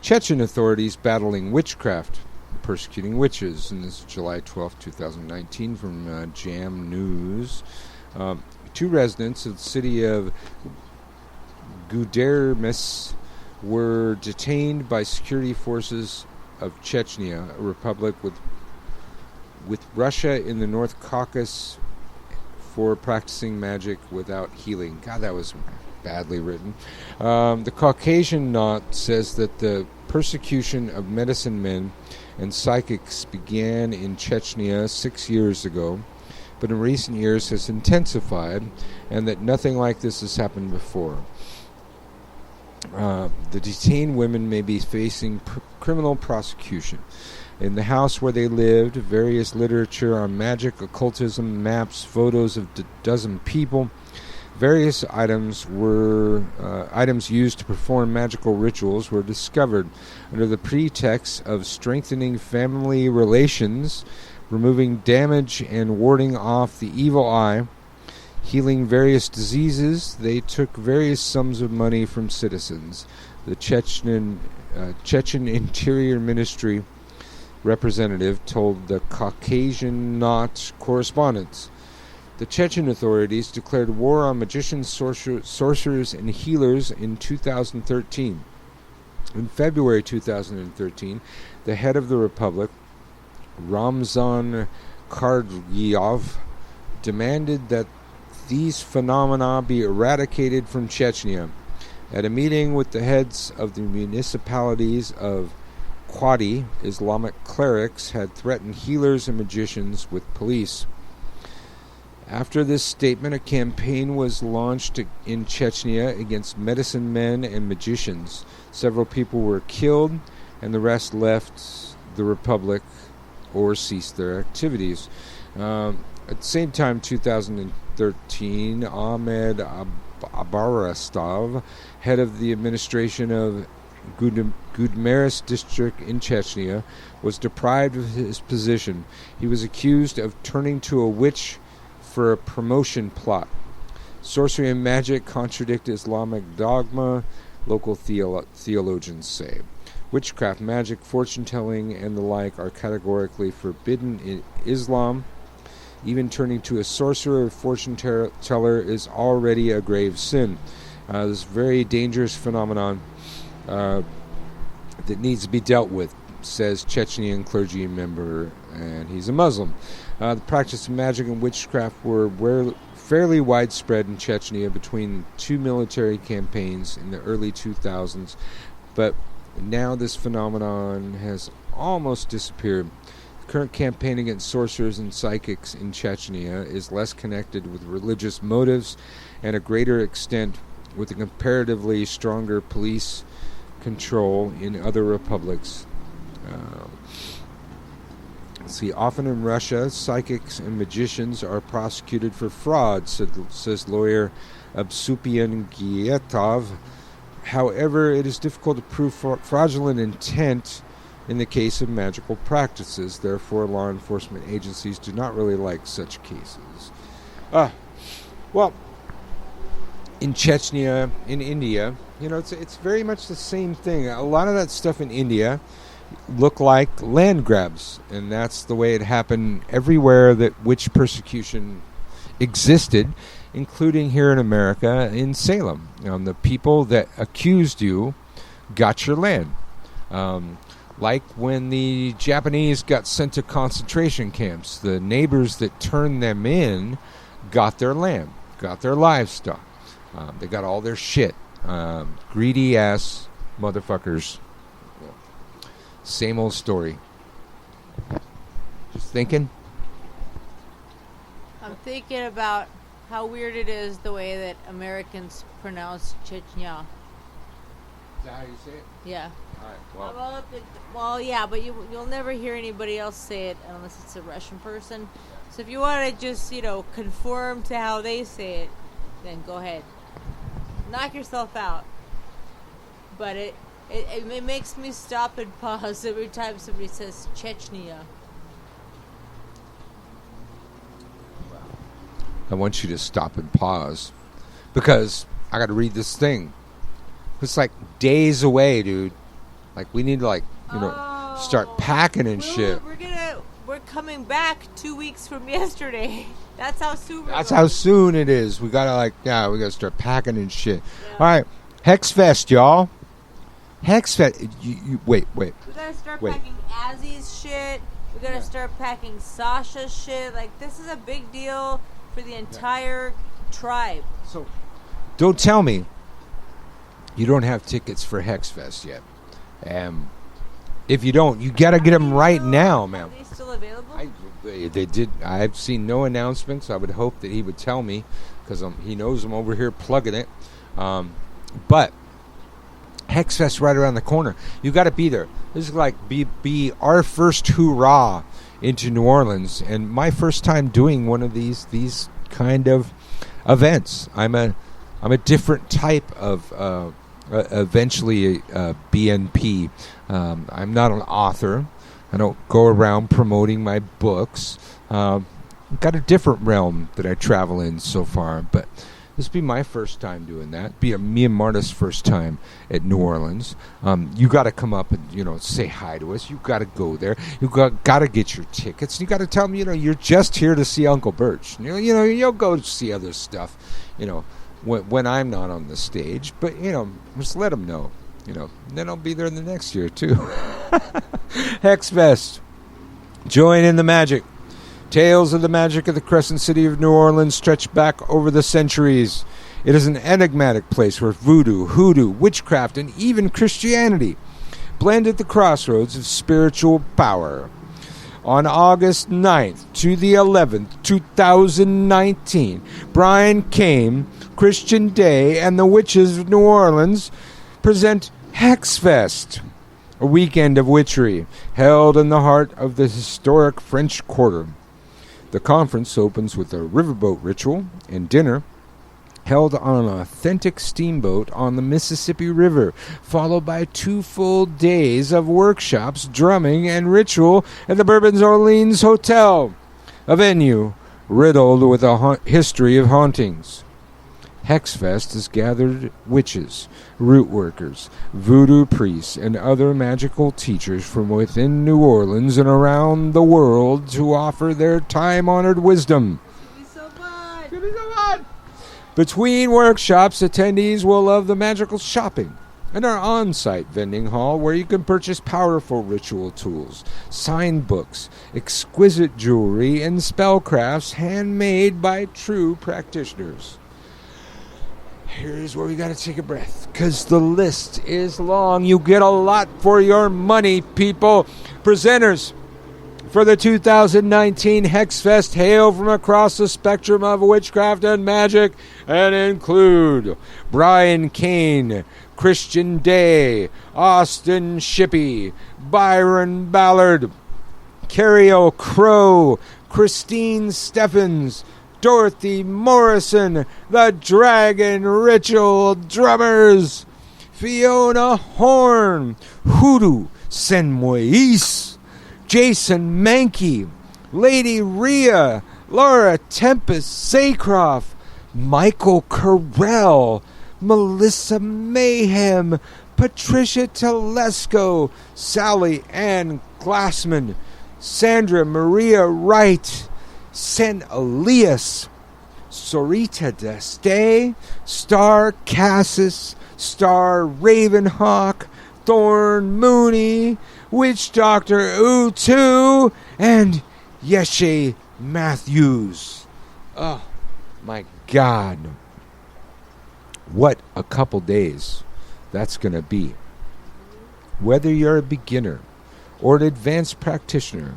Chechen authorities battling witchcraft, persecuting witches. And this is July 12, 2019 from Jam News. 2 residents of the city of Gudermes were detained by security forces of Chechnya, a republic with Russia in the North Caucasus, for practicing magic without healing. God, that was badly written. The Caucasian Knot says that the persecution of medicine men and psychics began in Chechnya 6 years ago, but in recent years has intensified, and that nothing like this has happened before. The detained women may be facing criminal prosecution. In the house where they lived, various literature on magic, occultism, maps, photos of dozen people. Various items used to perform magical rituals were discovered under the pretext of strengthening family relations, removing damage and warding off the evil eye, healing various diseases. They took various sums of money from citizens. The Chechen Interior Ministry representative told the Caucasian Knot correspondents. The Chechen authorities declared war on magicians, sorcerers, and healers in 2013. In February 2013, the head of the republic, Ramzan Kadyrov, demanded that these phenomena be eradicated from Chechnya. At a meeting with the heads of the municipalities of Quadi, Islamic clerics had threatened healers and magicians with police. After this statement, a campaign was launched in Chechnya against medicine men and magicians. Several people were killed, and the rest left the republic or ceased their activities. At the same time, 2013, Ahmed Abarastov, head of the administration of Gudmeris district in Chechnya, was deprived of his position. He was accused of turning to a witch for a promotion plot. Sorcery and magic contradict Islamic dogma, local theologians say. Witchcraft, magic, fortune-telling, and the like are categorically forbidden in Islam. Even turning to a sorcerer or fortune-teller is already a grave sin. This very dangerous phenomenon that needs to be dealt with, says Chechnyan clergy member, and he's a Muslim. The practice of magic and witchcraft were fairly widespread in Chechnya between two military campaigns in the early 2000s, but now this phenomenon has almost disappeared. The current campaign against sorcerers and psychics in Chechnya is less connected with religious motives and a greater extent with a comparatively stronger police control in other republics. Often in Russia, psychics and magicians are prosecuted for fraud, says lawyer Absupian Gietov. However, it is difficult to prove fraudulent intent in the case of magical practices. Therefore, law enforcement agencies do not really like such cases. Well, in Chechnya, in India, it's very much the same thing. A lot of that stuff in India look like land grabs, and that's the way it happened everywhere that witch persecution existed, including here in America in Salem. The people that accused you got your land. Like when the Japanese got sent to concentration camps, the neighbors that turned them in got their land, got their livestock. They got all their shit. Greedy ass motherfuckers. Same old story. Just thinking. I'm thinking about how weird it is the way that Americans pronounce Chechnya. Is that how you say it? Yeah. All right. Well, yeah, but you'll never hear anybody else say it unless it's a Russian person. So if you want to just, conform to how they say it, then go ahead. Knock yourself out. But it makes me stop and pause every time somebody says Chechnya. I want you to stop and pause because I got to read this thing. It's like days away, dude. Like we need to start packing and shit. We're coming back 2 weeks from yesterday. That's how soon. That's how soon it is. We gotta we gotta start packing and shit. Yeah. All right, Hexfest, y'all. Hexfest. Wait. We gotta start packing Azzy's shit. We gotta start packing Sasha's shit. Like this is a big deal for the entire tribe. So, don't tell me you don't have tickets for Hexfest yet. If you don't, you gotta get them right now, man. Are they still available? They did. I've seen no announcements. I would hope that he would tell me because he knows I'm over here plugging it. But Hexfest right around the corner. You got to be there. This is like be our first hoorah into New Orleans, and my first time doing one of these kind of events. I'm a different type of eventually BNP. I'm not an author. I don't go around promoting my books. Got a different realm that I travel in so far, but this will be my first time doing that. Be me and Marta's first time at New Orleans. You got to come up and say hi to us. You got to go there. You got to get your tickets. You got to tell them you're just here to see Uncle Birch. You'll go see other stuff. When I'm not on the stage, but just let them know. Then I'll be there the next year too. Hexfest. Join in the magic. Tales of the magic of the Crescent City of New Orleans stretch back over the centuries. It is an enigmatic place where voodoo, hoodoo, witchcraft, and even Christianity blend at the crossroads of spiritual power. On August 9th to the 11th, 2019, Brian Kane, Christian Day, and the Witches of New Orleans present Hexfest, a weekend of witchery held in the heart of the historic French Quarter. The conference opens with a riverboat ritual and dinner held on an authentic steamboat on the Mississippi River, followed by 2 full days of workshops, drumming, and ritual at the Bourbon Orleans Hotel, a venue riddled with a history of hauntings. Hexfest has gathered witches, root workers, voodoo priests, and other magical teachers from within New Orleans and around the world to offer their time-honored wisdom. It's gonna be so fun. It's gonna be so fun. Between workshops, attendees will love the magical shopping and our on-site vending hall where you can purchase powerful ritual tools, signed books, exquisite jewelry, and spellcrafts handmade by true practitioners. Here's where we got to take a breath, because the list is long. You get a lot for your money, people. Presenters for the 2019 Hexfest hail from across the spectrum of witchcraft and magic and include Brian Kane, Christian Day, Austin Shippey, Byron Ballard, Carrie O'Crow, Christine Steffens, Dorothy Morrison, the Dragon Ritual Drummers, Fiona Horn, Hoodoo Senmois, Jason Mankey, Lady Rhea, Laura Tempest Saycroft, Michael Carell, Melissa Mayhem, Patricia Telesco, Sally Ann Glassman, Sandra Maria Wright, Sen Elias, Sorita Deste, Star Cassis, Star Ravenhawk, Thorn Mooney, Witch Doctor Utu, and Yeshe Matthews. Oh, my God. What a couple days that's going to be. Whether you're a beginner or an advanced practitioner,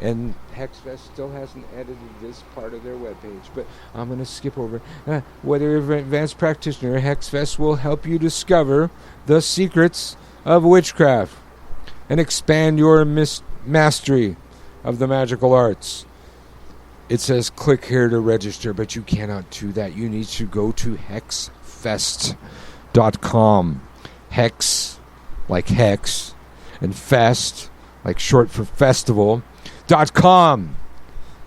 and Hexfest still hasn't edited this part of their webpage, but I'm going to skip over. Whether you're an advanced practitioner, Hexfest will help you discover the secrets of witchcraft and expand your mastery of the magical arts. It says click here to register, but you cannot do that. You need to go to hexfest.com. Hex, like hex, and fest, like short for festival. .com.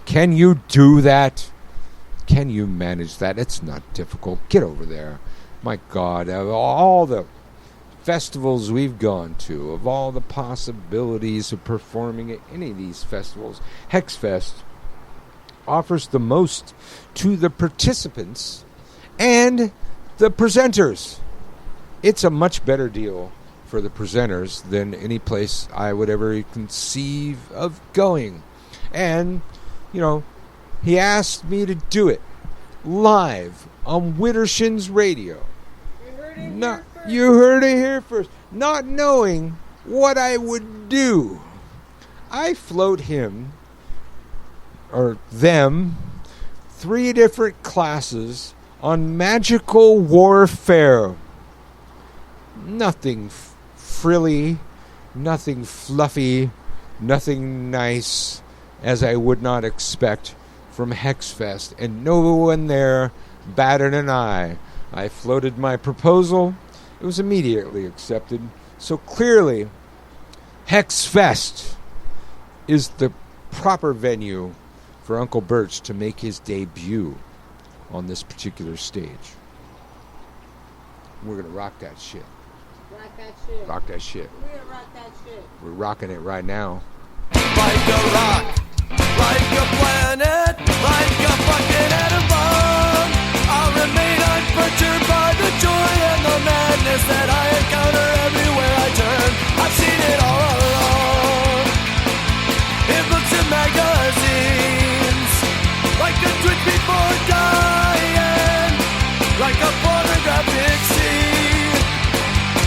Can you do that? Can you manage that? It's not difficult. Get over there. My God, of all the festivals we've gone to, of all the possibilities of performing at any of these festivals, Hexfest offers the most to the participants and the presenters. It's a much better deal for the presenters than any place I would ever conceive of going. And, you know, he asked me to do it live on Widdershinsradio. You heard it here first. Not knowing what I would do, I float him, or them, 3 different classes on magical warfare. Nothing frilly, nothing fluffy, nothing nice, as I would not expect from Hexfest, and no one there batted an eye. I floated my proposal. It was immediately accepted. So clearly, Hexfest is the proper venue for Uncle Birch to make his debut on this particular stage. We're going to rock that shit. Rock that shit. Rock that shit. We're gonna rock that shit. We're rocking it right now. Like a rock, like a planet, like a fucking atom bomb. I'll remain unperturbed by the joy and the madness that I encounter everywhere I turn. I've seen it all along, in books and magazines, like a twitch before dying, like a pornographic scene.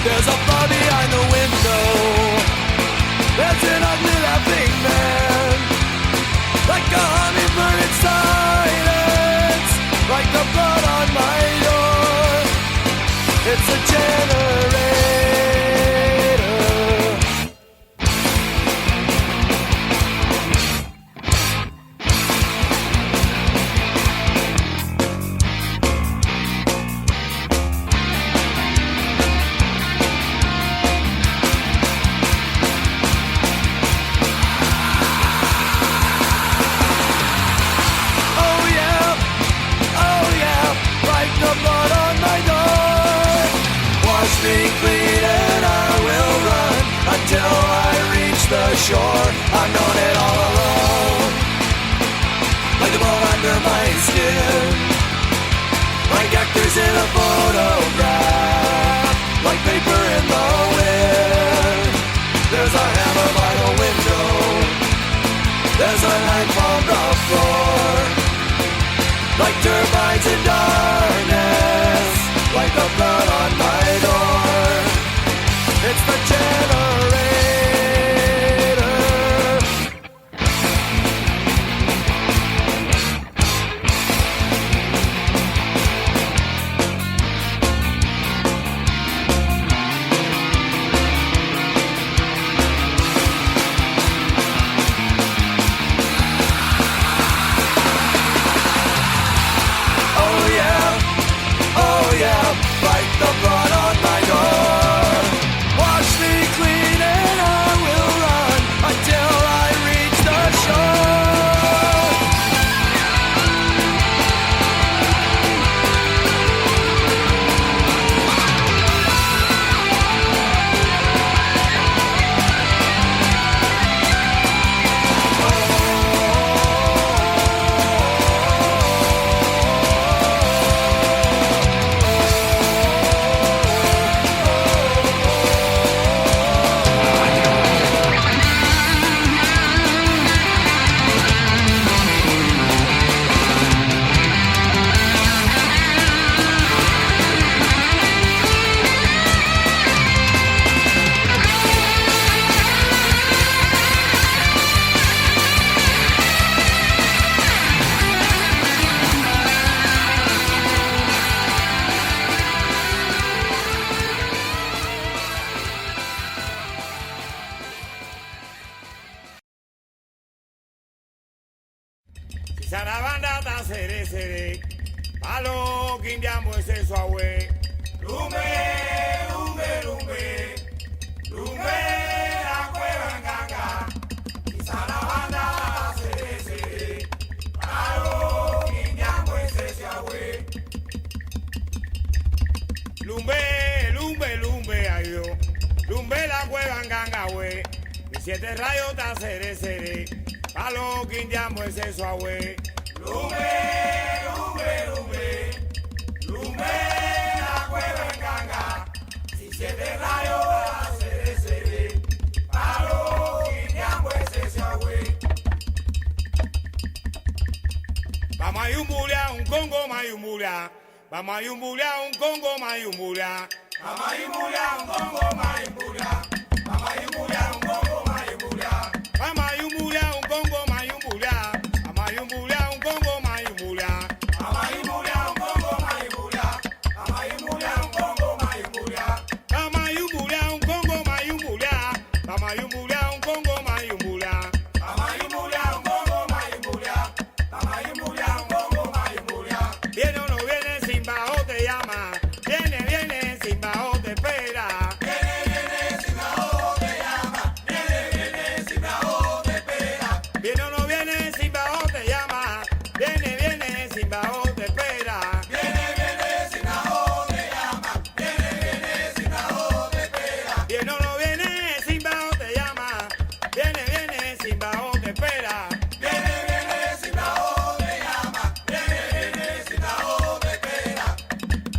There's a bar behind the window. There's an ugly laughing man, like a hummingbird in silence, like the blood on my door. It's a generator. shore. I've known it all alone, like the bone under my skin, like actors in a photograph, like paper in the wind. There's a hammer by the window, there's a knife on the floor, like turbines in darkness, like the blood on my door. It's the generator. Oh yeah, like the blood on my door. Wash me clean and I will run until I reach the shore. Sarabanda da sere sere, alo kindiamo ese suawe. Lumbe, lumbe, lumbe, lumbe la cueva en ganga. Sarabanda da sere sere, alo kindiamo ese suawe. Lumbe, lumbe, lumbe ayo, lumbe la cueva en ganga we. 7 rayos da sere sere. Palo quindiamo ese suave. Lumbe, lumbe, lumbe, lumbe la cueva en ganga. Si 7 rayos va a ser ese. Palo quindiamo ese suave. Vamos a yumbulia, un congo mayumbulia. Vamos a yumbulia, un congo mayumbulia. Vamos a yumbulia, un congo mayumbulia. Vamos a yumbulia, un congo mayumbulia. Vamos a yumbulia, un congo mayumbulia. Vamos a yumbulia, un congo mayumbulia. Vamos a yumbulia, un congo mayumbulia. Vamos a yumbulia, un congo mayumbulia. Vamos a yumbulia, un congo mayumbulia. Vamos a yumbulia, un congo mayumbulia. Vamos a yumbulia, un congo mayumbulia. Vamos a yumbulia, un congo mayumbulia. Viene o no viene, sin bajo te llama. Viene, viene, sin bajo te espera. Viene, viene, sin bajo te llama. Viene, viene, sin bajo te espera. Viene o no viene, sin bajo te llama. Viene, viene, sin bajo te espera. Viene, viene, sin bajo te llama. Viene, viene, sin bajo te espera. Viene o no viene, sin bajo te llama. Viene, viene, sin bajo te espera. Viene, viene, sin bajo te llama. Viene, viene, sin bajo te espera.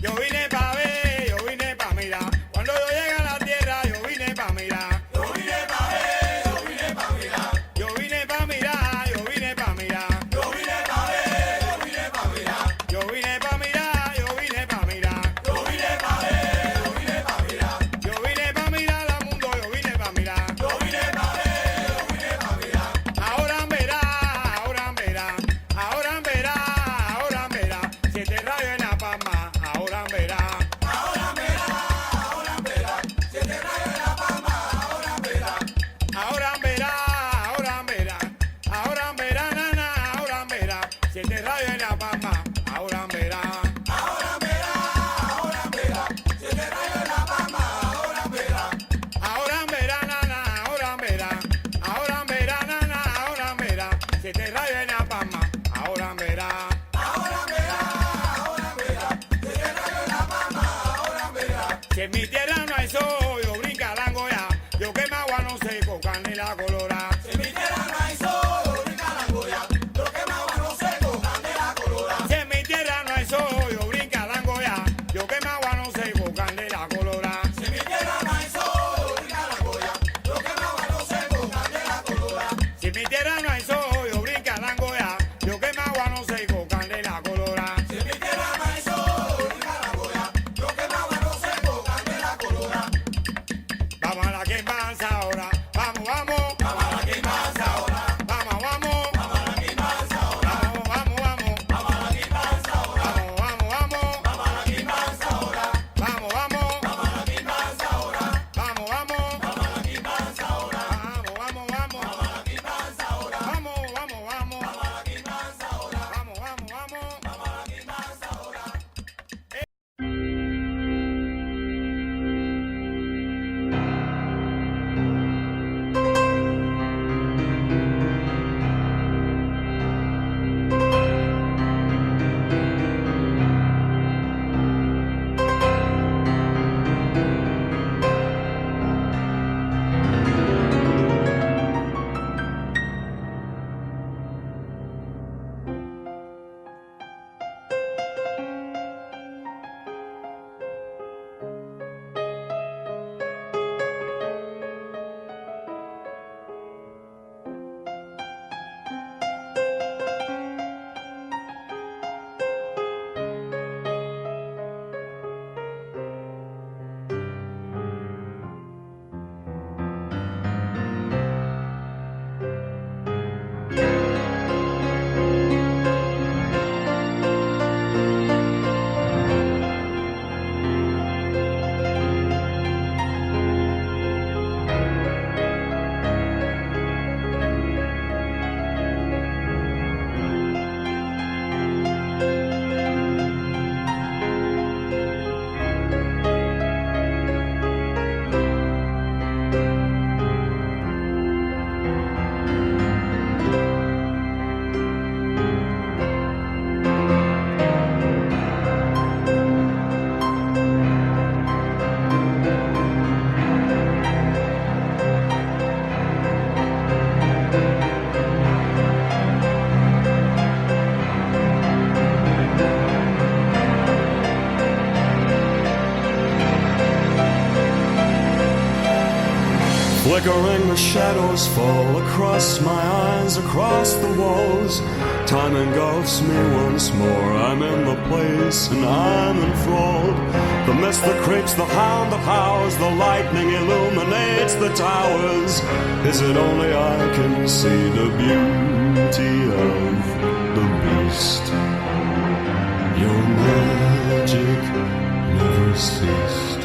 Yo vine pa' ver, yo vine pa' mirar. Cuando yo llegue a la tierra, yo vine pa' mirar. Yo vine pa' ver, yo vine pa' mirar. Yo vine pa' mirar, yo vine pa' mirar. Yo vine pa' ver, yo vine pa' mirar. Yo vine pa' mirar, yo vine pa' mirar. Yo vine pa' ver, yo vine pa' mirar. Yo vine pa' mirar al mundo, yo vine pa' mirar. Yo vine pa' ver, yo vine pa' mirar. Ahora verá, ahora verá, ahora verá, ahora verá. 7 rayos en la palma, ahora verá. Ahora verá, ahora verá. 7 rayos en la palma, ahora verá. Ahora verá, ahora verá. Ahora verá, nana, ahora verá. 7 rayos en la palma, ahora verá. Ahora verá, ahora verá. 7 rayos en la palma, ahora verá. Ahora verá, nana, ahora verá. Ahora verá, nana, ahora verá. 7 rayos en la palma, ahora verá. Ahora verá, ahora verá. 7 rayos en la palma, ahora verá. Si en mi tierra no hay sol, yo brinca la angoya. yo quema guano seco, candela colorada. Si mi tierra no hay sol, brinca la angolla, yo quema guano seco, candela colorada. Si en mi tierra no hay sol, yo brinca la angolla, yo quema guano seco, candela colorada. Si mi tierra no hay sol, brinca la angolla, yo quema guano seco, candela colorada. Si mi tierra no hay sol, yo brinca la angolla, yo quema guano seco, candela colorada. Si mi tierra no hay sol, brinca la angolla, yo quema guano seco, candela colorada. Vamos a la quemanza ahora, vamos, vamos. Vamos a la quemanza ahora, Vamos, vamos. vamos a la quemanza ahora, Vamos, vamos, vamos. vamos a la quemanza ahora, Vamos, vamos, vamos. vamos a la quemanza ahora, Vamos, vamos. vamos a la quemanza ahora, Vamos, vamos. vamos a la quemanza ahora, Vamos, vamos, vamos. vamos a la quemanza ahora, Vamos, vamos, vamos. vamos a la quemanza ahora, Vamos, vamos, vamos. vamos a la quemanza ahora. Flickering the shadows fall across my eyes, across the walls. Time engulfs me once more. I'm in the place and I'm enthralled. The mist that creeps, the hound that howls, the lightning illuminates the towers. Is it only I can see the beauty of the beast? Your magic never ceased.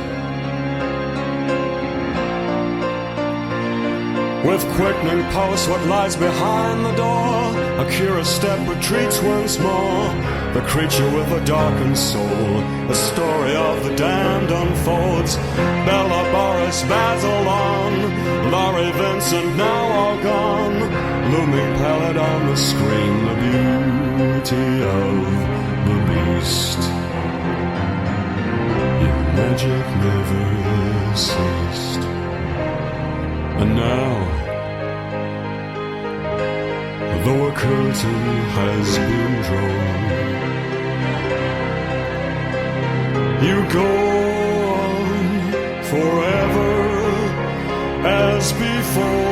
With quickening pulse, what lies behind the door? A curious step retreats once more. The creature with a darkened soul. The story of the damned unfolds. Bella, Boris, Basil on. Laurie, Vincent, now all gone. Looming pallid on the screen. The beauty of the beast. Your magic never ceased. And now, though a curtain has been drawn, you go on forever as before.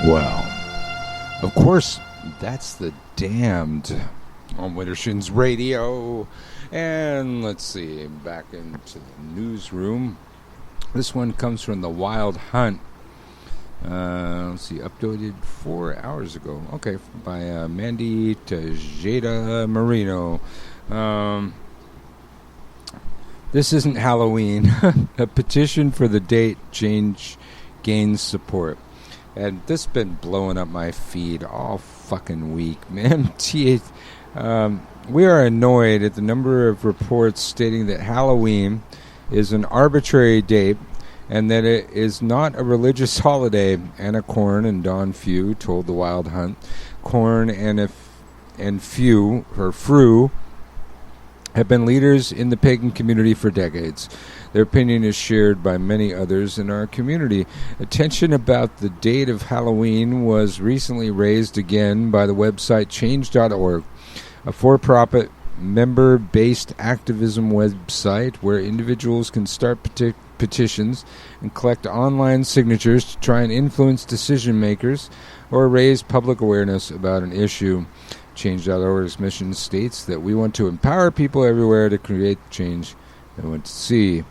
Well, of course, that's the Damned on Widdershinsradio. And let's see, back into the newsroom. This one comes from The Wild Hunt. Let's see, uploaded 4 hours ago. Okay, by Mandy Tejeda Marino. This isn't Halloween. A petition for the date change gains support. And this has been blowing up my feed all fucking week, man. We are annoyed at the number of reports stating that Halloween is an arbitrary date and that it is not a religious holiday. Anna Korn and Don Few told The Wild Hunt. Korn and Few, or Frew, have been leaders in the pagan community for decades. Their opinion is shared by many others in our community. Attention about the date of Halloween was recently raised again by the website change.org, a for-profit member-based activism website where individuals can start petitions and collect online signatures to try and influence decision makers or raise public awareness about an issue. Change.org's mission states that we want to empower people everywhere to create the change they want to see.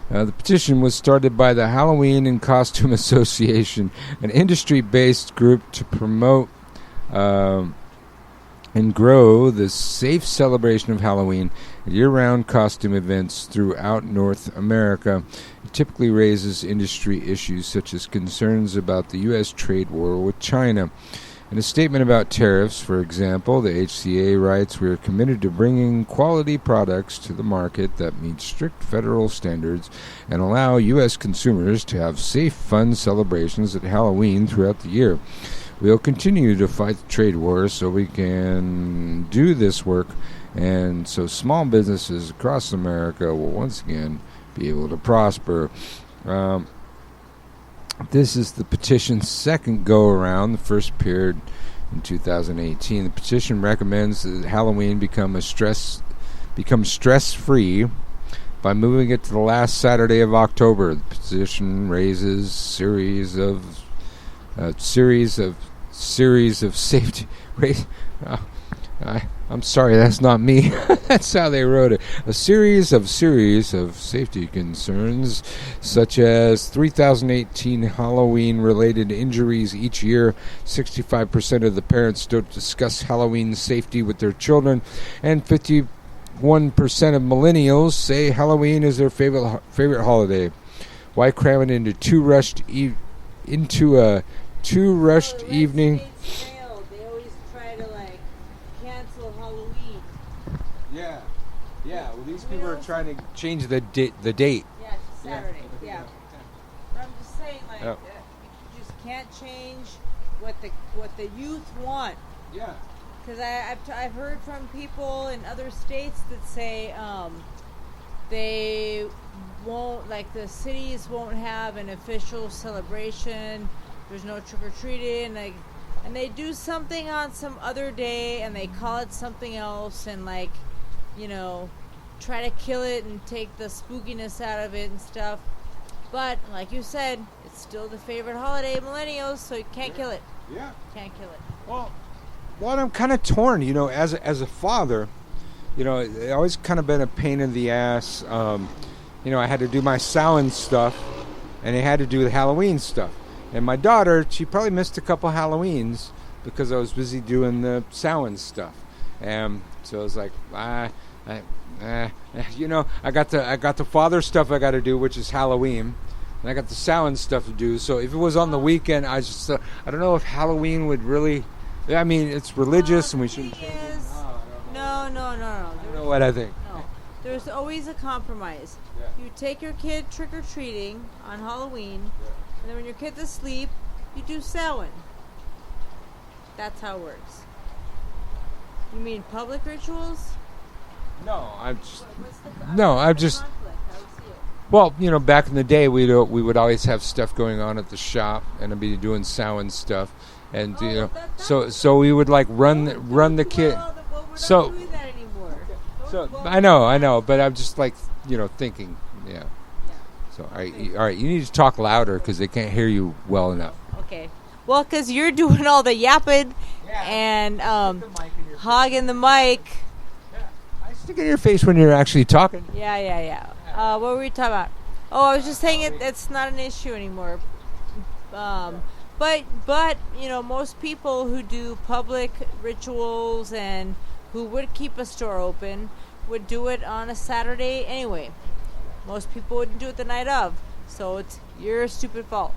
The petition was started by the Halloween and Costume Association, an industry-based group to promote and grow the safe celebration of Halloween at year-round costume events throughout North America. It typically raises industry issues such as concerns about the U.S. trade war with China. In a statement about tariffs, for example, the HCA writes, "We are committed to bringing quality products to the market that meet strict federal standards and allow U.S. consumers to have safe, fun celebrations at Halloween throughout the year. We'll continue to fight the trade war so we can do this work, and so small businesses across America will once again be able to prosper." This is the petition's second go-around. The first appeared in 2018. The petition recommends that Halloween become stress-free by moving it to the last Saturday of October. The petition raises series of safety. I'm sorry, that's not me. That's how they wrote it. A series of safety concerns, such as 3,018 Halloween-related injuries each year. 65% of the parents don't discuss Halloween safety with their children, and 51% of millennials say Halloween is their favorite holiday. Why cram it into a too rushed evening? Yeah. Well, these people are trying to change the date. Yeah, Saturday. Yeah. But I'm just saying, you just can't change what the youth want. Yeah. Because I've heard from people in other states that say they won't, like the cities won't have an official celebration. There's no trick or treating, and they do something on some other day and they call it something else and try to kill it and take the spookiness out of it and stuff. But like you said, it's still the favorite holiday of millennials, so you can't kill it. Yeah. Can't kill it. Well, I'm kind of torn, as a father, it always kind of been a pain in the ass. I had to do my Samhain stuff, and I had to do the Halloween stuff. And my daughter, she probably missed a couple Halloweens because I was busy doing the Samhain stuff. And so I was like, I got the father stuff I got to do, which is Halloween, and I got the Samhain stuff to do. So if it was on the weekend, I don't know if Halloween would really. I mean, it's religious, and we shouldn't. No. You know what I think? No, there's always a compromise. Yeah. You take your kid trick or treating on Halloween, and then when your kid's asleep, you do Samhain. That's how it works. You mean public rituals? No, Well, back in the day, we would always have stuff going on at the shop, and I'd be doing Samhain stuff, and so we would run the kid. So doing that anymore. I know, but I'm just thinking, So all right, you need to talk louder because they can't hear you well enough. Okay. Well, because you're doing all the yapping and hogging the mic. I stick it in your face when you're actually talking. Yeah. What were we talking about? Oh, I was just saying it's not an issue anymore. But most people who do public rituals and who would keep a store open would do it on a Saturday anyway. Most people wouldn't do it the night of, so it's your stupid fault.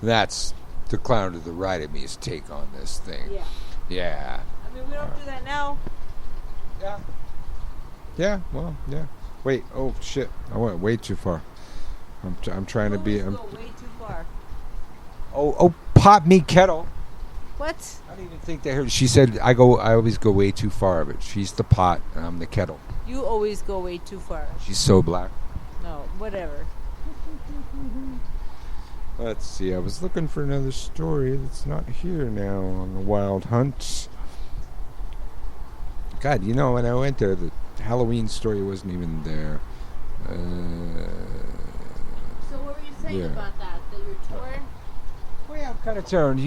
That's the clown to the right of me's take on this thing. Yeah. I mean, we don't do that now. Yeah. Well, yeah. Wait. Oh shit! I went way too far. I'm trying to be. Go way too far. Oh! Pot me kettle. What? I didn't even think they heard. She said I always go way too far, but she's the pot and I'm the kettle. You always go way too far. She's so black. No, whatever. Let's see. I was looking for another story that's not here now on the Wild Hunts. God, when I went there, the Halloween story wasn't even there. So what were you saying about that? That you're torn? Well, yeah, I'm kind of torn.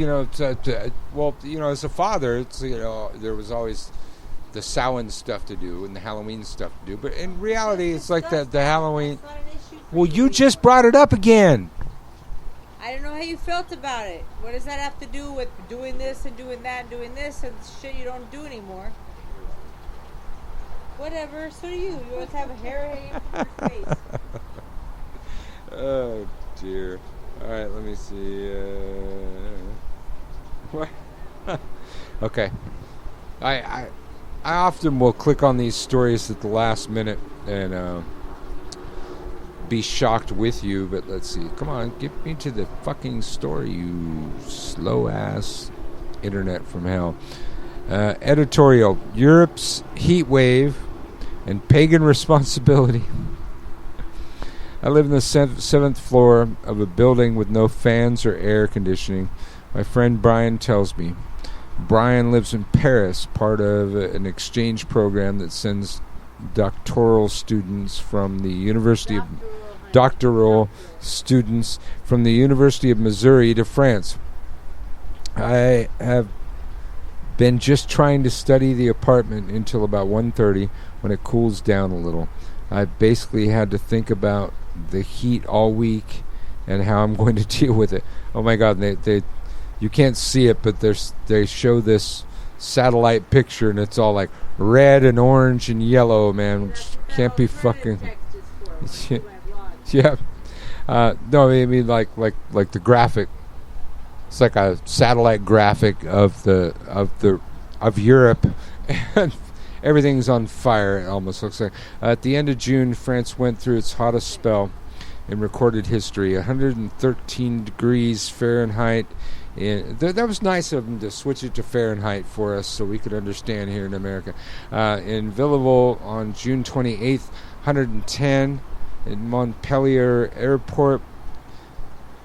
As a father, it's there was always the Samhain stuff to do and the Halloween stuff to do, but in reality, it's like the Halloween. That's not an issue for Well, you just brought it up again. I don't know how you felt about it. What does that have to do with doing this and doing that and doing this and shit you don't do anymore? Whatever. So do you. You always have a hair hanging from your face. Oh dear. All right, let me see. What? Okay. I often will click on these stories at the last minute and be shocked with you, but let's see. Come on, get me to the fucking story, you slow ass internet from hell. Editorial: Europe's heat wave and pagan responsibility. I live in the 7th floor of a building with no fans or air conditioning. My friend Brian tells me. Brian lives in Paris, part of an exchange program that sends doctoral students from the University doctoral students from the University of Missouri to France. I have been just trying to study the apartment until about 1:30 when it cools down a little. I basically had to think about the heat all week and how I'm going to deal with it. Oh my God, they you can't see it, but they show this satellite picture and it's all like red and orange and yellow, man. Which can't be fucking. Yeah. No, I mean like the graphic. It's like a satellite graphic of Europe, and everything's on fire. It almost looks like. At the end of June, France went through its hottest spell in recorded history. 113 degrees Fahrenheit. That was nice of them to switch it to Fahrenheit for us so we could understand here in America. In Villaville on June 28th, 110. In Montpellier Airport,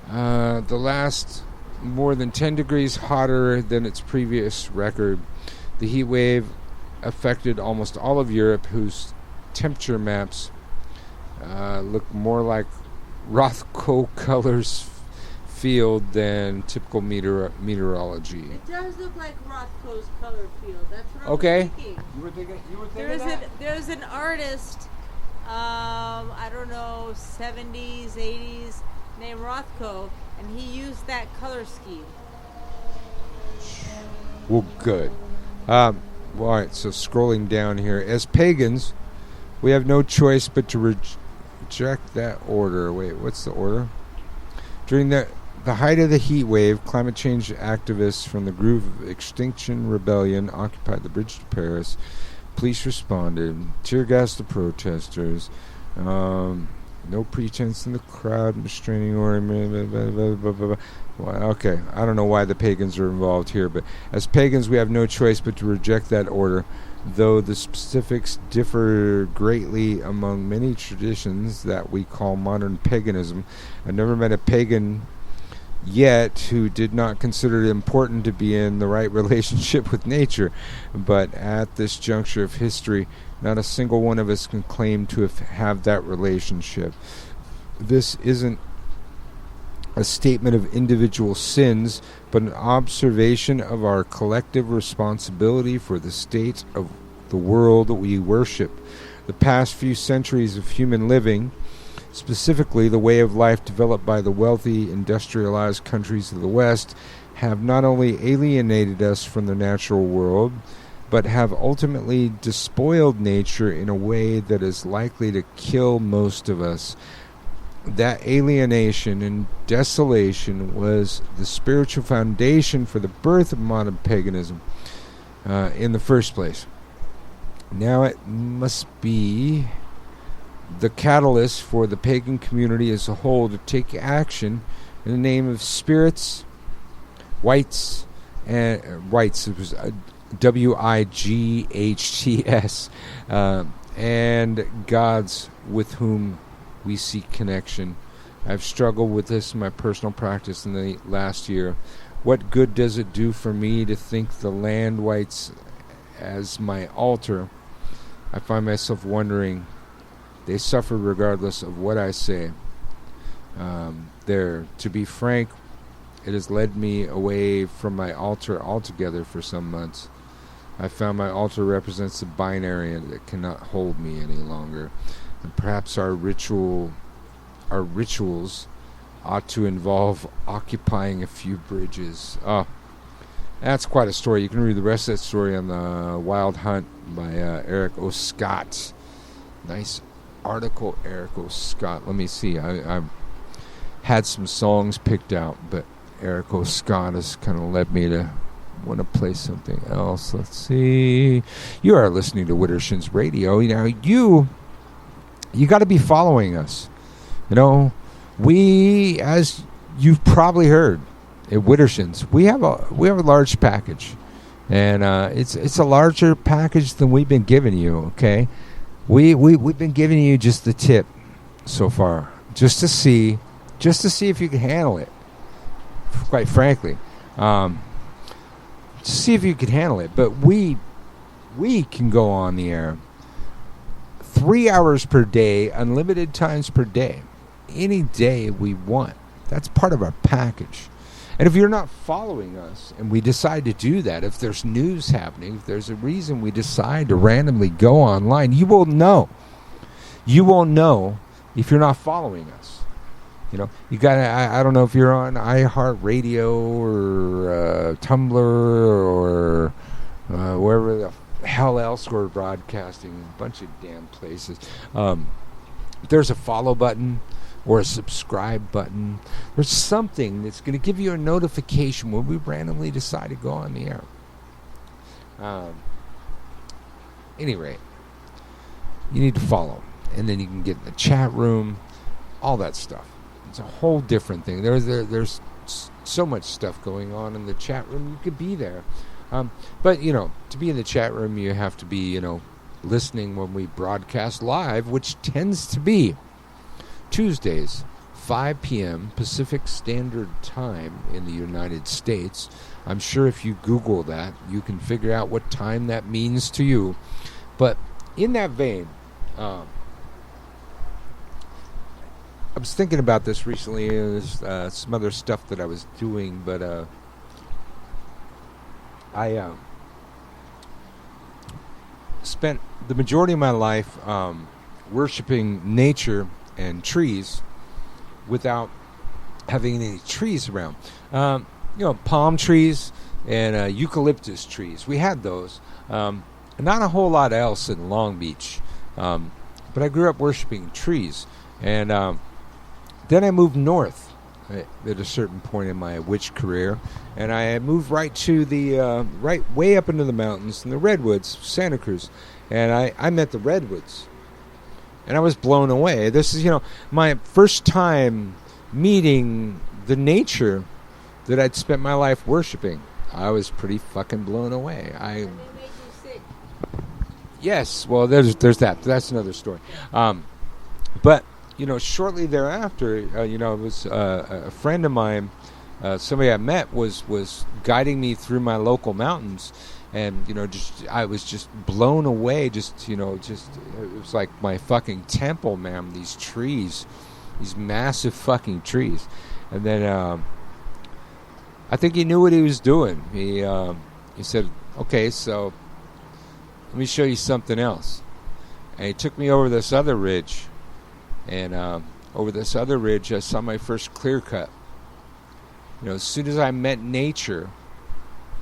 the last more than 10 degrees hotter than its previous record. The heat wave affected almost all of Europe, whose temperature maps look more like Rothko colors field than typical meteorology. It does look like Rothko's color field. That's what I was thinking. You were thinking There's an artist, I don't know, 70s, 80s, named Rothko, and he used that color scheme. Well, good. All right, so scrolling down here. As pagans, we have no choice but to reject that order. Wait, what's the order? During the height of the heat wave, climate change activists from the group of Extinction Rebellion occupied the bridge to Paris. Police responded, tear gassed the protesters. No pretense in the crowd, restraining order. Blah, blah, blah, blah. Well, okay, I don't know why the pagans are involved here, but as pagans, we have no choice but to reject that order, though the specifics differ greatly among many traditions that we call modern paganism. I've never met a pagan yet who did not consider it important to be in the right relationship with nature, but at this juncture of history, not a single one of us can claim to have that relationship. This isn't a statement of individual sins, but an observation of our collective responsibility for the state of the world that we worship. The past few centuries of human living, specifically the way of life developed by the wealthy, industrialized countries of the West, have not only alienated us from the natural world, but have ultimately despoiled nature in a way that is likely to kill most of us. That alienation and desolation was the spiritual foundation for the birth of modern paganism in the first place. Now it must be the catalyst for the pagan community as a whole to take action in the name of spirits, whites, and whites. It was WIGHTS, and gods with whom we seek connection. I've struggled with this in my personal practice in the last year. What good does it do for me to think the land whites as my altar? I find myself wondering, they suffer regardless of what I say. To be frank, it has led me away from my altar altogether for some months. I found my altar represents a binary that cannot hold me any longer. And perhaps our rituals ought to involve occupying a few bridges. Oh, that's quite a story. You can read the rest of that story on the Wild Hunt by Eric O. Scott. Nice article, Eric O. Scott. Let me see. I've had some songs picked out, but Eric O. Scott has kind of led me to want to play something else. Let's see. You are listening to Widdershinsradio. Now, you got to be following us. You know, we, as you've probably heard at Widdershins, we have a large package, and it's a larger package than we've been giving you. Okay, we've been giving you just the tip so far, just to see if you can handle it. Quite frankly, to see if you can handle it. But we can go on the air 3 hours per day, unlimited times per day, any day we want. That's part of our package. And if you're not following us, and we decide to do that, if there's news happening, if there's a reason we decide to randomly go online, you will know. You won't know if you're not following us. You know, you got. I don't know if you're on iHeartRadio or Tumblr or wherever the hell else we're broadcasting, a bunch of damn places. There's a follow button or a subscribe button. There's something that's going to give you a notification when we randomly decide to go on the air. Any rate, you need to follow, and then you can get in the chat room, all that stuff. It's a whole different thing. There's so much stuff going on in the chat room. You could be there. But, you know, to be in the chat room, you have to be, you know, listening when we broadcast live, which tends to be Tuesdays, 5 p.m. Pacific Standard Time in the United States. I'm sure if you Google that, you can figure out what time that means to you. But in that vein, I was thinking about this recently. There's some other stuff that I was doing, but I spent the majority of my life worshiping nature and trees without having any trees around. You know, palm trees and eucalyptus trees. We had those. Not a whole lot else in Long Beach. But I grew up worshiping trees. And then I moved north at a certain point in my witch career, and I moved right to the right way up into the mountains in the redwoods, Santa Cruz, and I met the redwoods, and I was blown away. This is, you know, my first time meeting the nature that I'd spent my life worshiping. I was pretty fucking blown away. And they made you sick. Yes, well, there's that. That's another story. But you know, shortly thereafter, you know, it was a friend of mine, somebody I met was guiding me through my local mountains, and you know, I was just blown away. It was like my fucking temple, man. These trees, these massive fucking trees, And then I think he knew what he was doing. He said, okay, so let me show you something else. And he took me over this other ridge. And over this other ridge, I saw my first clear cut. You know, as soon as I met nature,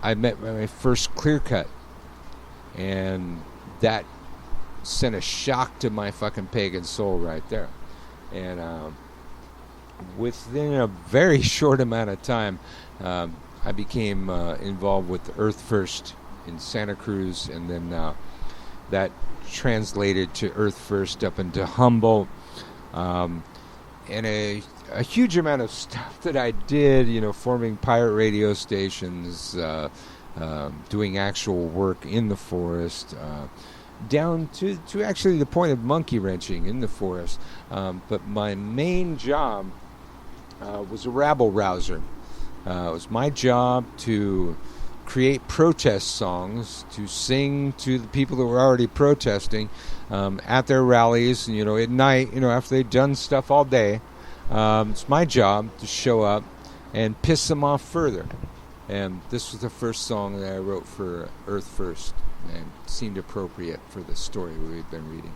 I met my first clear cut. And that sent a shock to my fucking pagan soul right there. And within a very short amount of time, I became involved with Earth First in Santa Cruz, and then that translated to Earth First up into Humboldt, and a huge amount of stuff that I did, you know, forming pirate radio stations, doing actual work in the forest, down to actually the point of monkey wrenching in the forest. But my main job was a rabble rouser. It was my job to create protest songs, to sing to the people that were already protesting at their rallies, you know, at night, you know, after they'd done stuff all day. It's my job to show up and piss them off further. And this was the first song that I wrote for Earth First, and it seemed appropriate for the story we've been reading.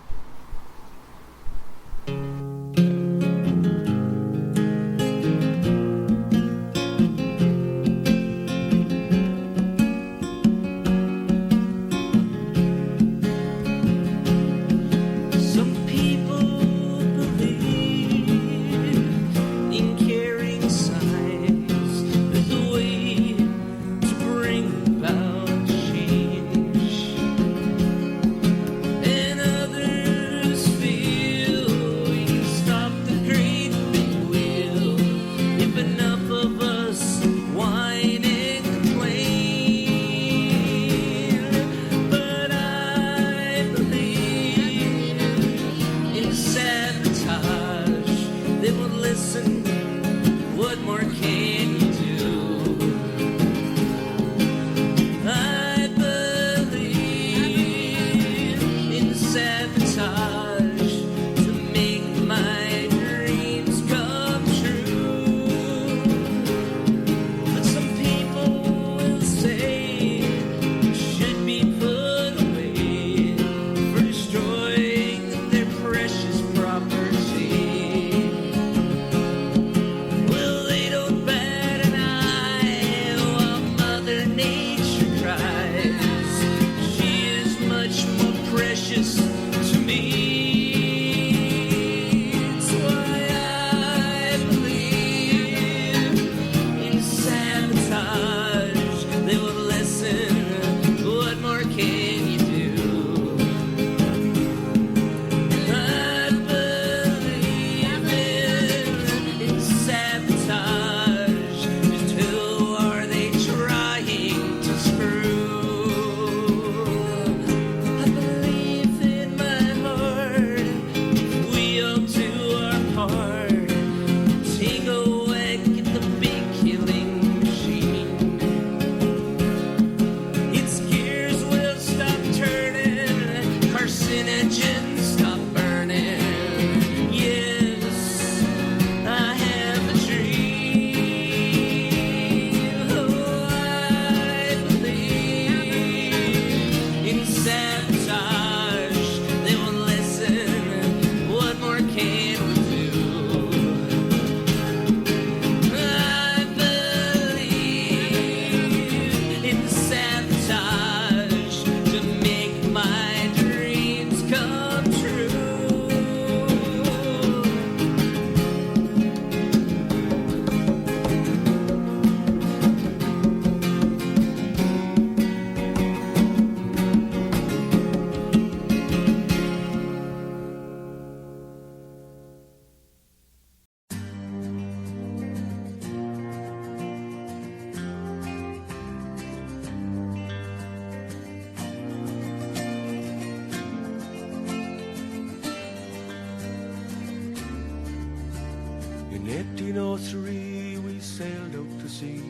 In 1803 we sailed out to sea,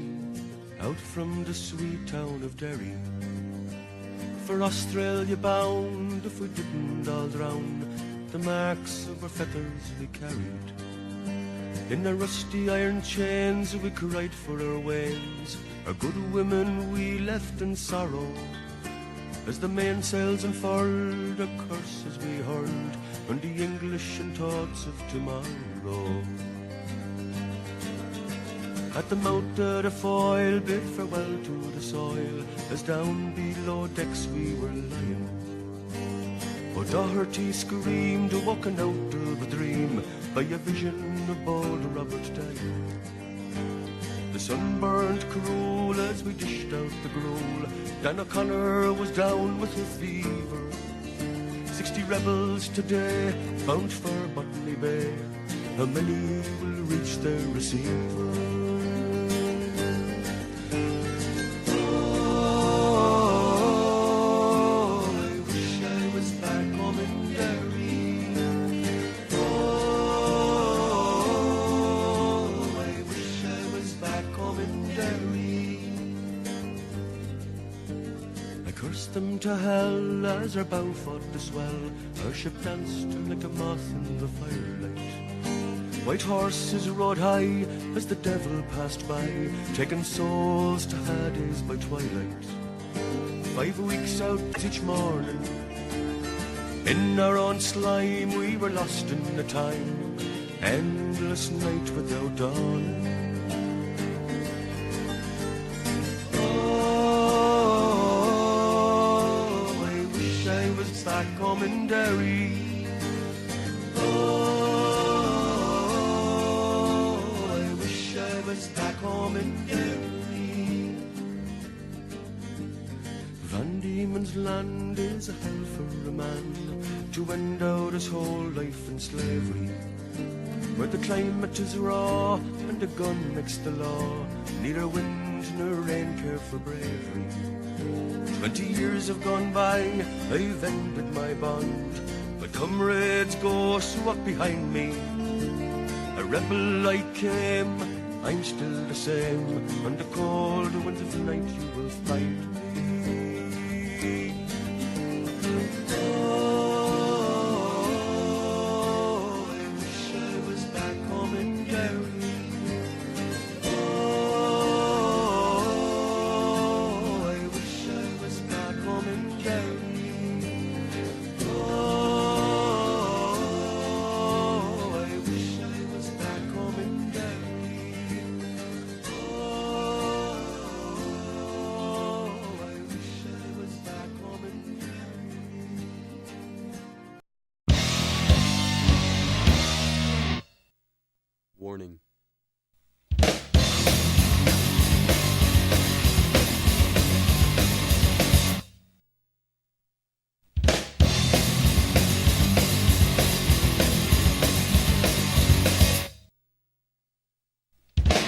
out from the sweet town of Derry. For Australia bound, if we didn't all drown, the marks of our feathers we carried. In our rusty iron chains we cried for our wains, our good women we left in sorrow. As the mainsails unfurled, our curses we hurled on the English and thoughts of tomorrow. At the mouth of the foil bid farewell to the soil, as down below decks we were lying. Oh, Doherty screamed, walking out of a dream, by a vision of bold Robert dying. The sun burned cruel as we dished out the gruel. Dan O'Connor was down with a fever. 60 rebels today bound for Botany Bay. How many will reach their receiver? Them to hell as our bow fought the swell. Our ship danced like a moth in the firelight. White horses rode high as the devil passed by, taking souls to Hades by twilight. 5 weeks out each morning, in our own slime we were lost in the time. Endless night without dawn. Back home in Derry. Oh, I wish I was back home in Derry. Van Diemen's Land is a hell for a man to end out his whole life in slavery, where the climate is raw and the gun makes the law. Neither wind nor rain care for bravery. 20 years have gone by, I've ended my bond, but comrades ghosts walk behind me. A rebel I came, I'm still the same. On the cold winds of the night you will find me. Oh, I wish I was back home in Derry. Warning.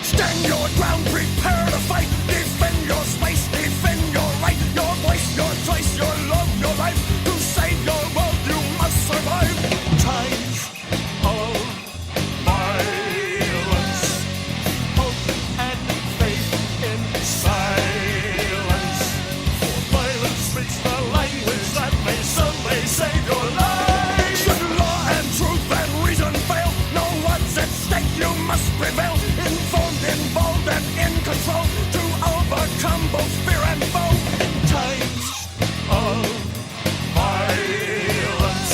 Stand your ground, prepare to fight. Defend your space, defend your right, your voice, your choice, your love, your life. To save your world, you must survive. Times of violence, hope and faith in silence. For violence speaks the language that may someday save your life. Should law and truth and reason fail, know what's at stake, you must prevail. Informed, involved, and in control to overcome both fear and foe. Times of violence,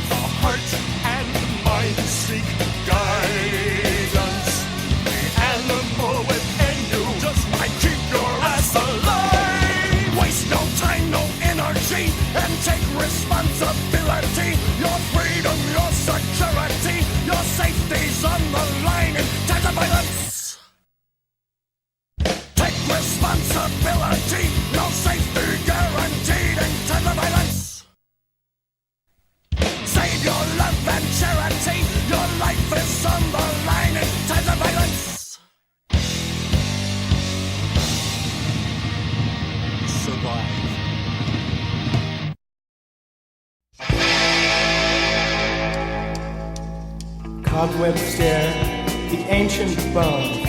the heart and mind seek guidance. The animal within you just might keep your ass alive. Waste no time, no energy, and take responsibility. Your freedom, your security, your safety's on the line in times of violence. Take responsibility, no safety guaranteed in times of violence. Save your love and charity, your life is on the line in times of violence. Survive. Cobweb stare, the ancient bones.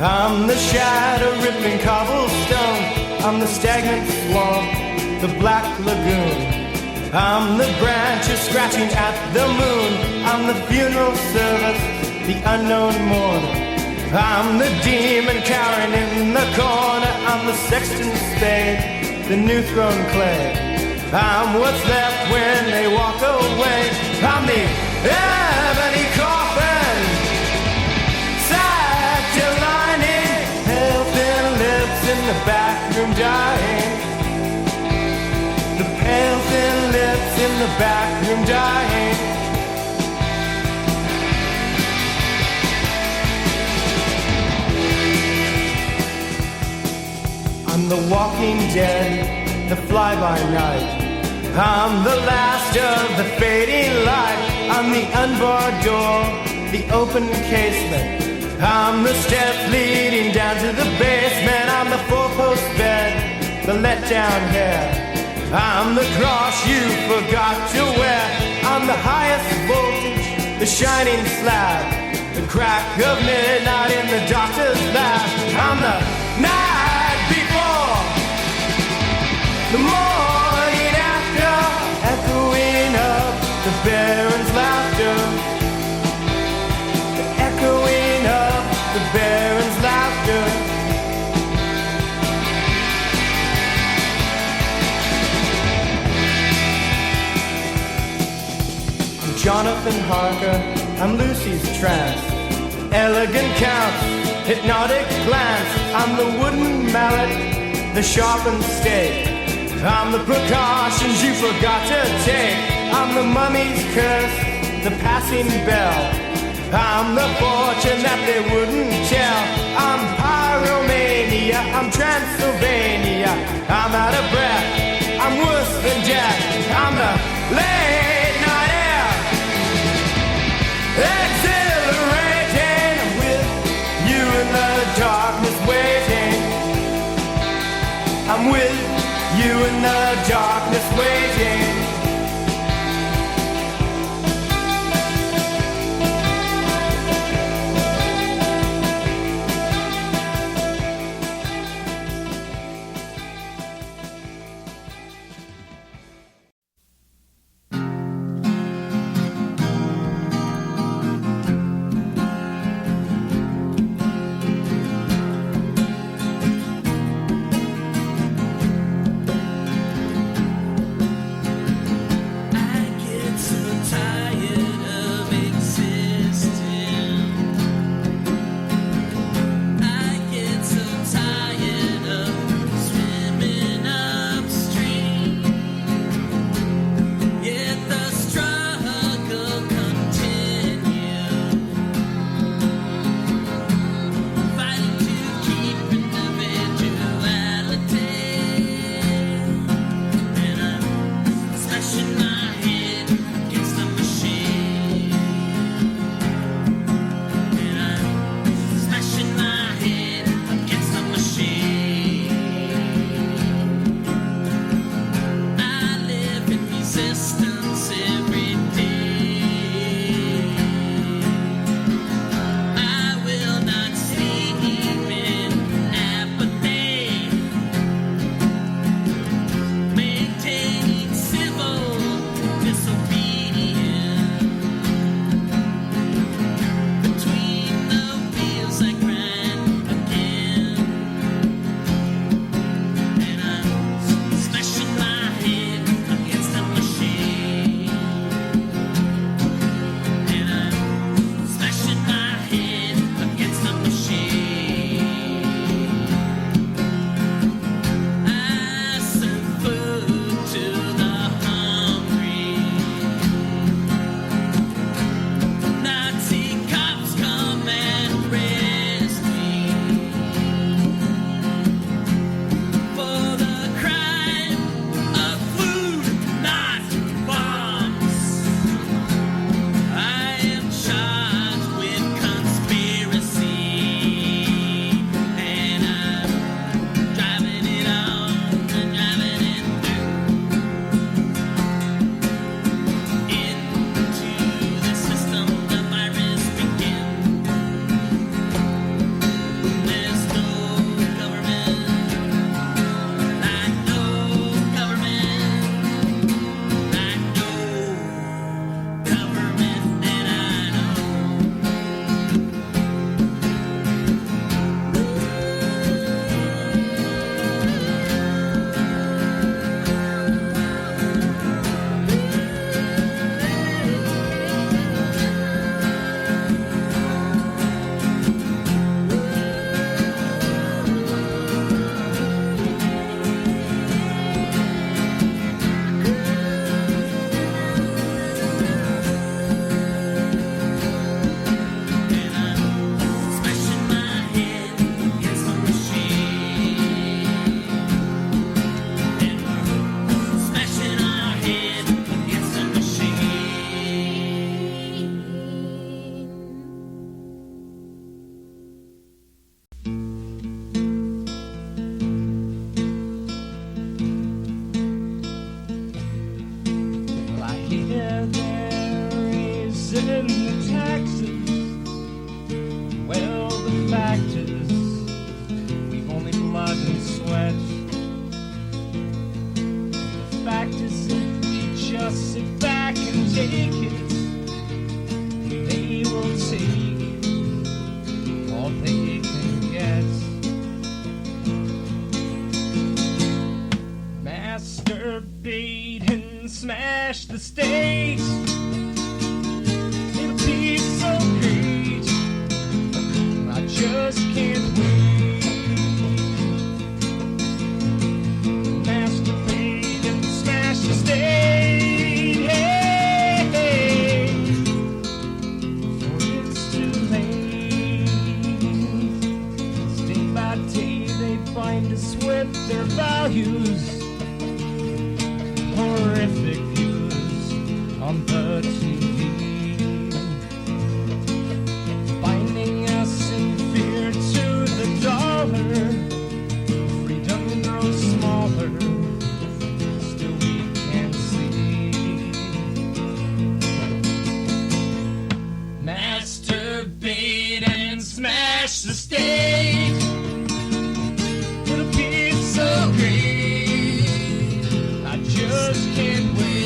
I'm the shadow ripping cobblestone. I'm the stagnant swamp, the black lagoon. I'm the branches scratching at the moon. I'm the funeral service the unknown mourner. I'm the demon cowering in the corner. I'm the sexton's spade, the new thrown clay. I'm what's left when they walk away. I'm the ebony coffin, sad to lining, pale thin lips in the back room dying. The pale thin lips in the back room dying. I'm the walking dead, the fly-by-night. I'm the last of the fading light. I'm the unbarred door, the open casement. I'm the steps leading down to the basement. I'm the four-post bed, the let-down hair. I'm the cross you forgot to wear. I'm the highest voltage, the shining slab, the crack of midnight in the doctor's lab. I'm the night before, the morning after, echoing up the Baron's laughter. The echoing up the Baron's laughter. I'm Jonathan Harker, I'm Lucy's trance. Elegant counts, hypnotic glance. I'm the wooden mallet, the sharpened stake. I'm the precautions you forgot to take. I'm the mummy's curse, the passing bell. I'm the fortune that they wouldn't tell. I'm pyromania, I'm Transylvania. I'm out of breath, I'm worse than death. I'm the late night air, exhilarating, with you in the darkness waiting. I'm with you in the darkness waiting. taxes. Well, the fact is, we've only blood and sweat. The fact is, if we just sit back and take it, they will take all they can get. Masturbate and smash the state. It'll be so great. I just can't wait. Masturbate and smash the state. Hey, hey. Before it's too late. Day by day they bind us with their values. Horrific views on the TV, binding us in fear to the dollar. Freedom grows smaller, still we can't see. Masturbate and smash the state. It'll be so great. I just can't wait.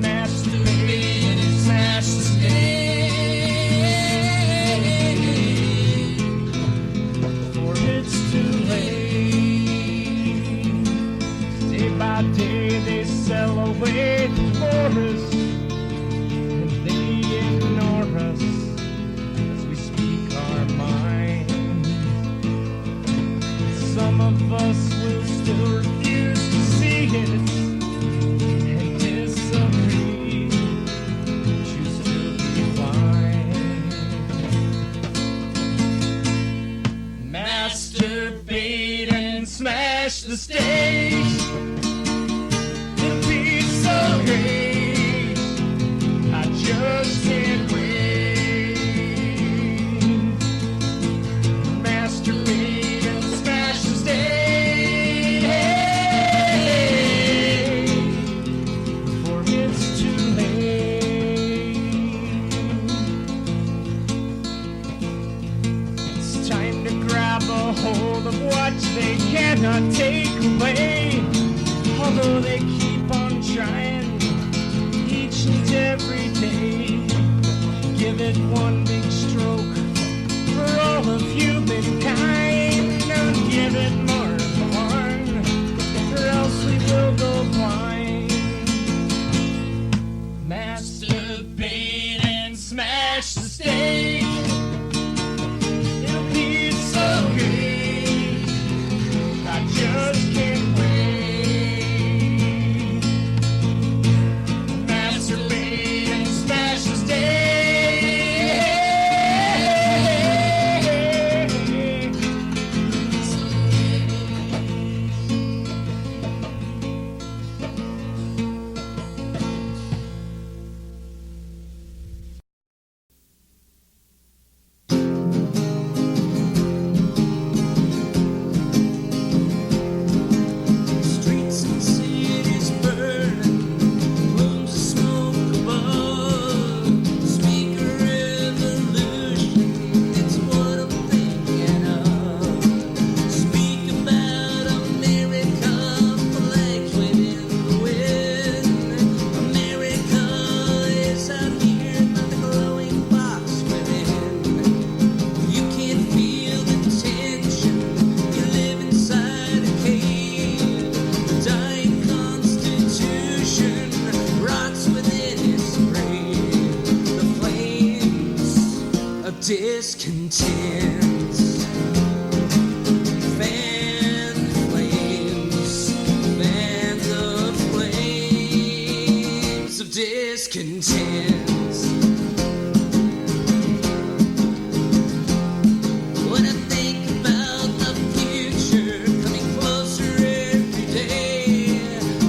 Masturbate and smash the state before it's too late. Day by day they sell away the forest, and they ignore us as we speak our mind. Some of us will still refuse to see it and disagree, choose to be blind. Masturbate and smash the stage. It'll be so great. I just can't wait. Masturbate and smash the stage before it's too late. It's time to grab a hold of what they cannot take away. Although they keep on trying each and every day. Give it one big stroke for all of humankind. Don't give it more than one, or else we will go blind. Masturbate and smash the stage. It'll be so great. I just can't wait. Masturbate and smash the stage. Streets and cities burning, plumes of smoke above. Speak a revolution, it's what I'm thinking of. Speak about America, flags waving in the wind. America is out here by the glowing box within. You can't feel the tension, you live inside a cave. The dying Constitution rots within its grave. The flames of discontent, fan flames, fans of flames of discontent. When I think about the future coming closer every day,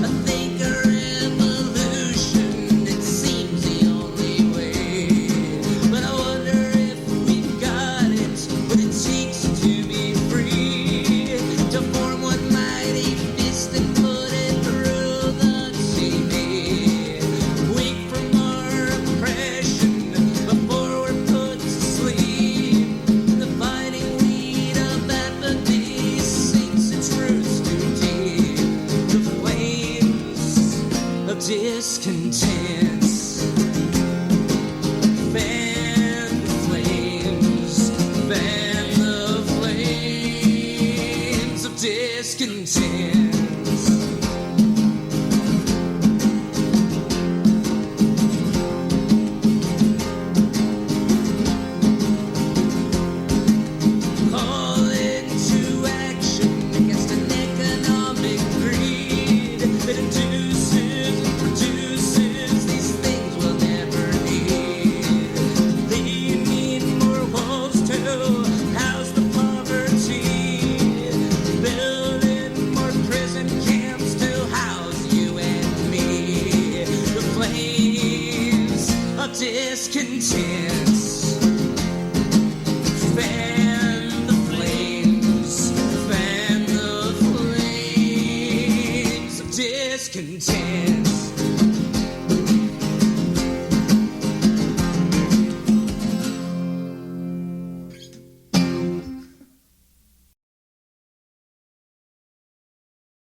I think a revolution, it seems the only way. But I wonder if we've got it, what it takes to be free, to form one mighty fist and put it through the TV. We discontent. Fan the flames of discontent.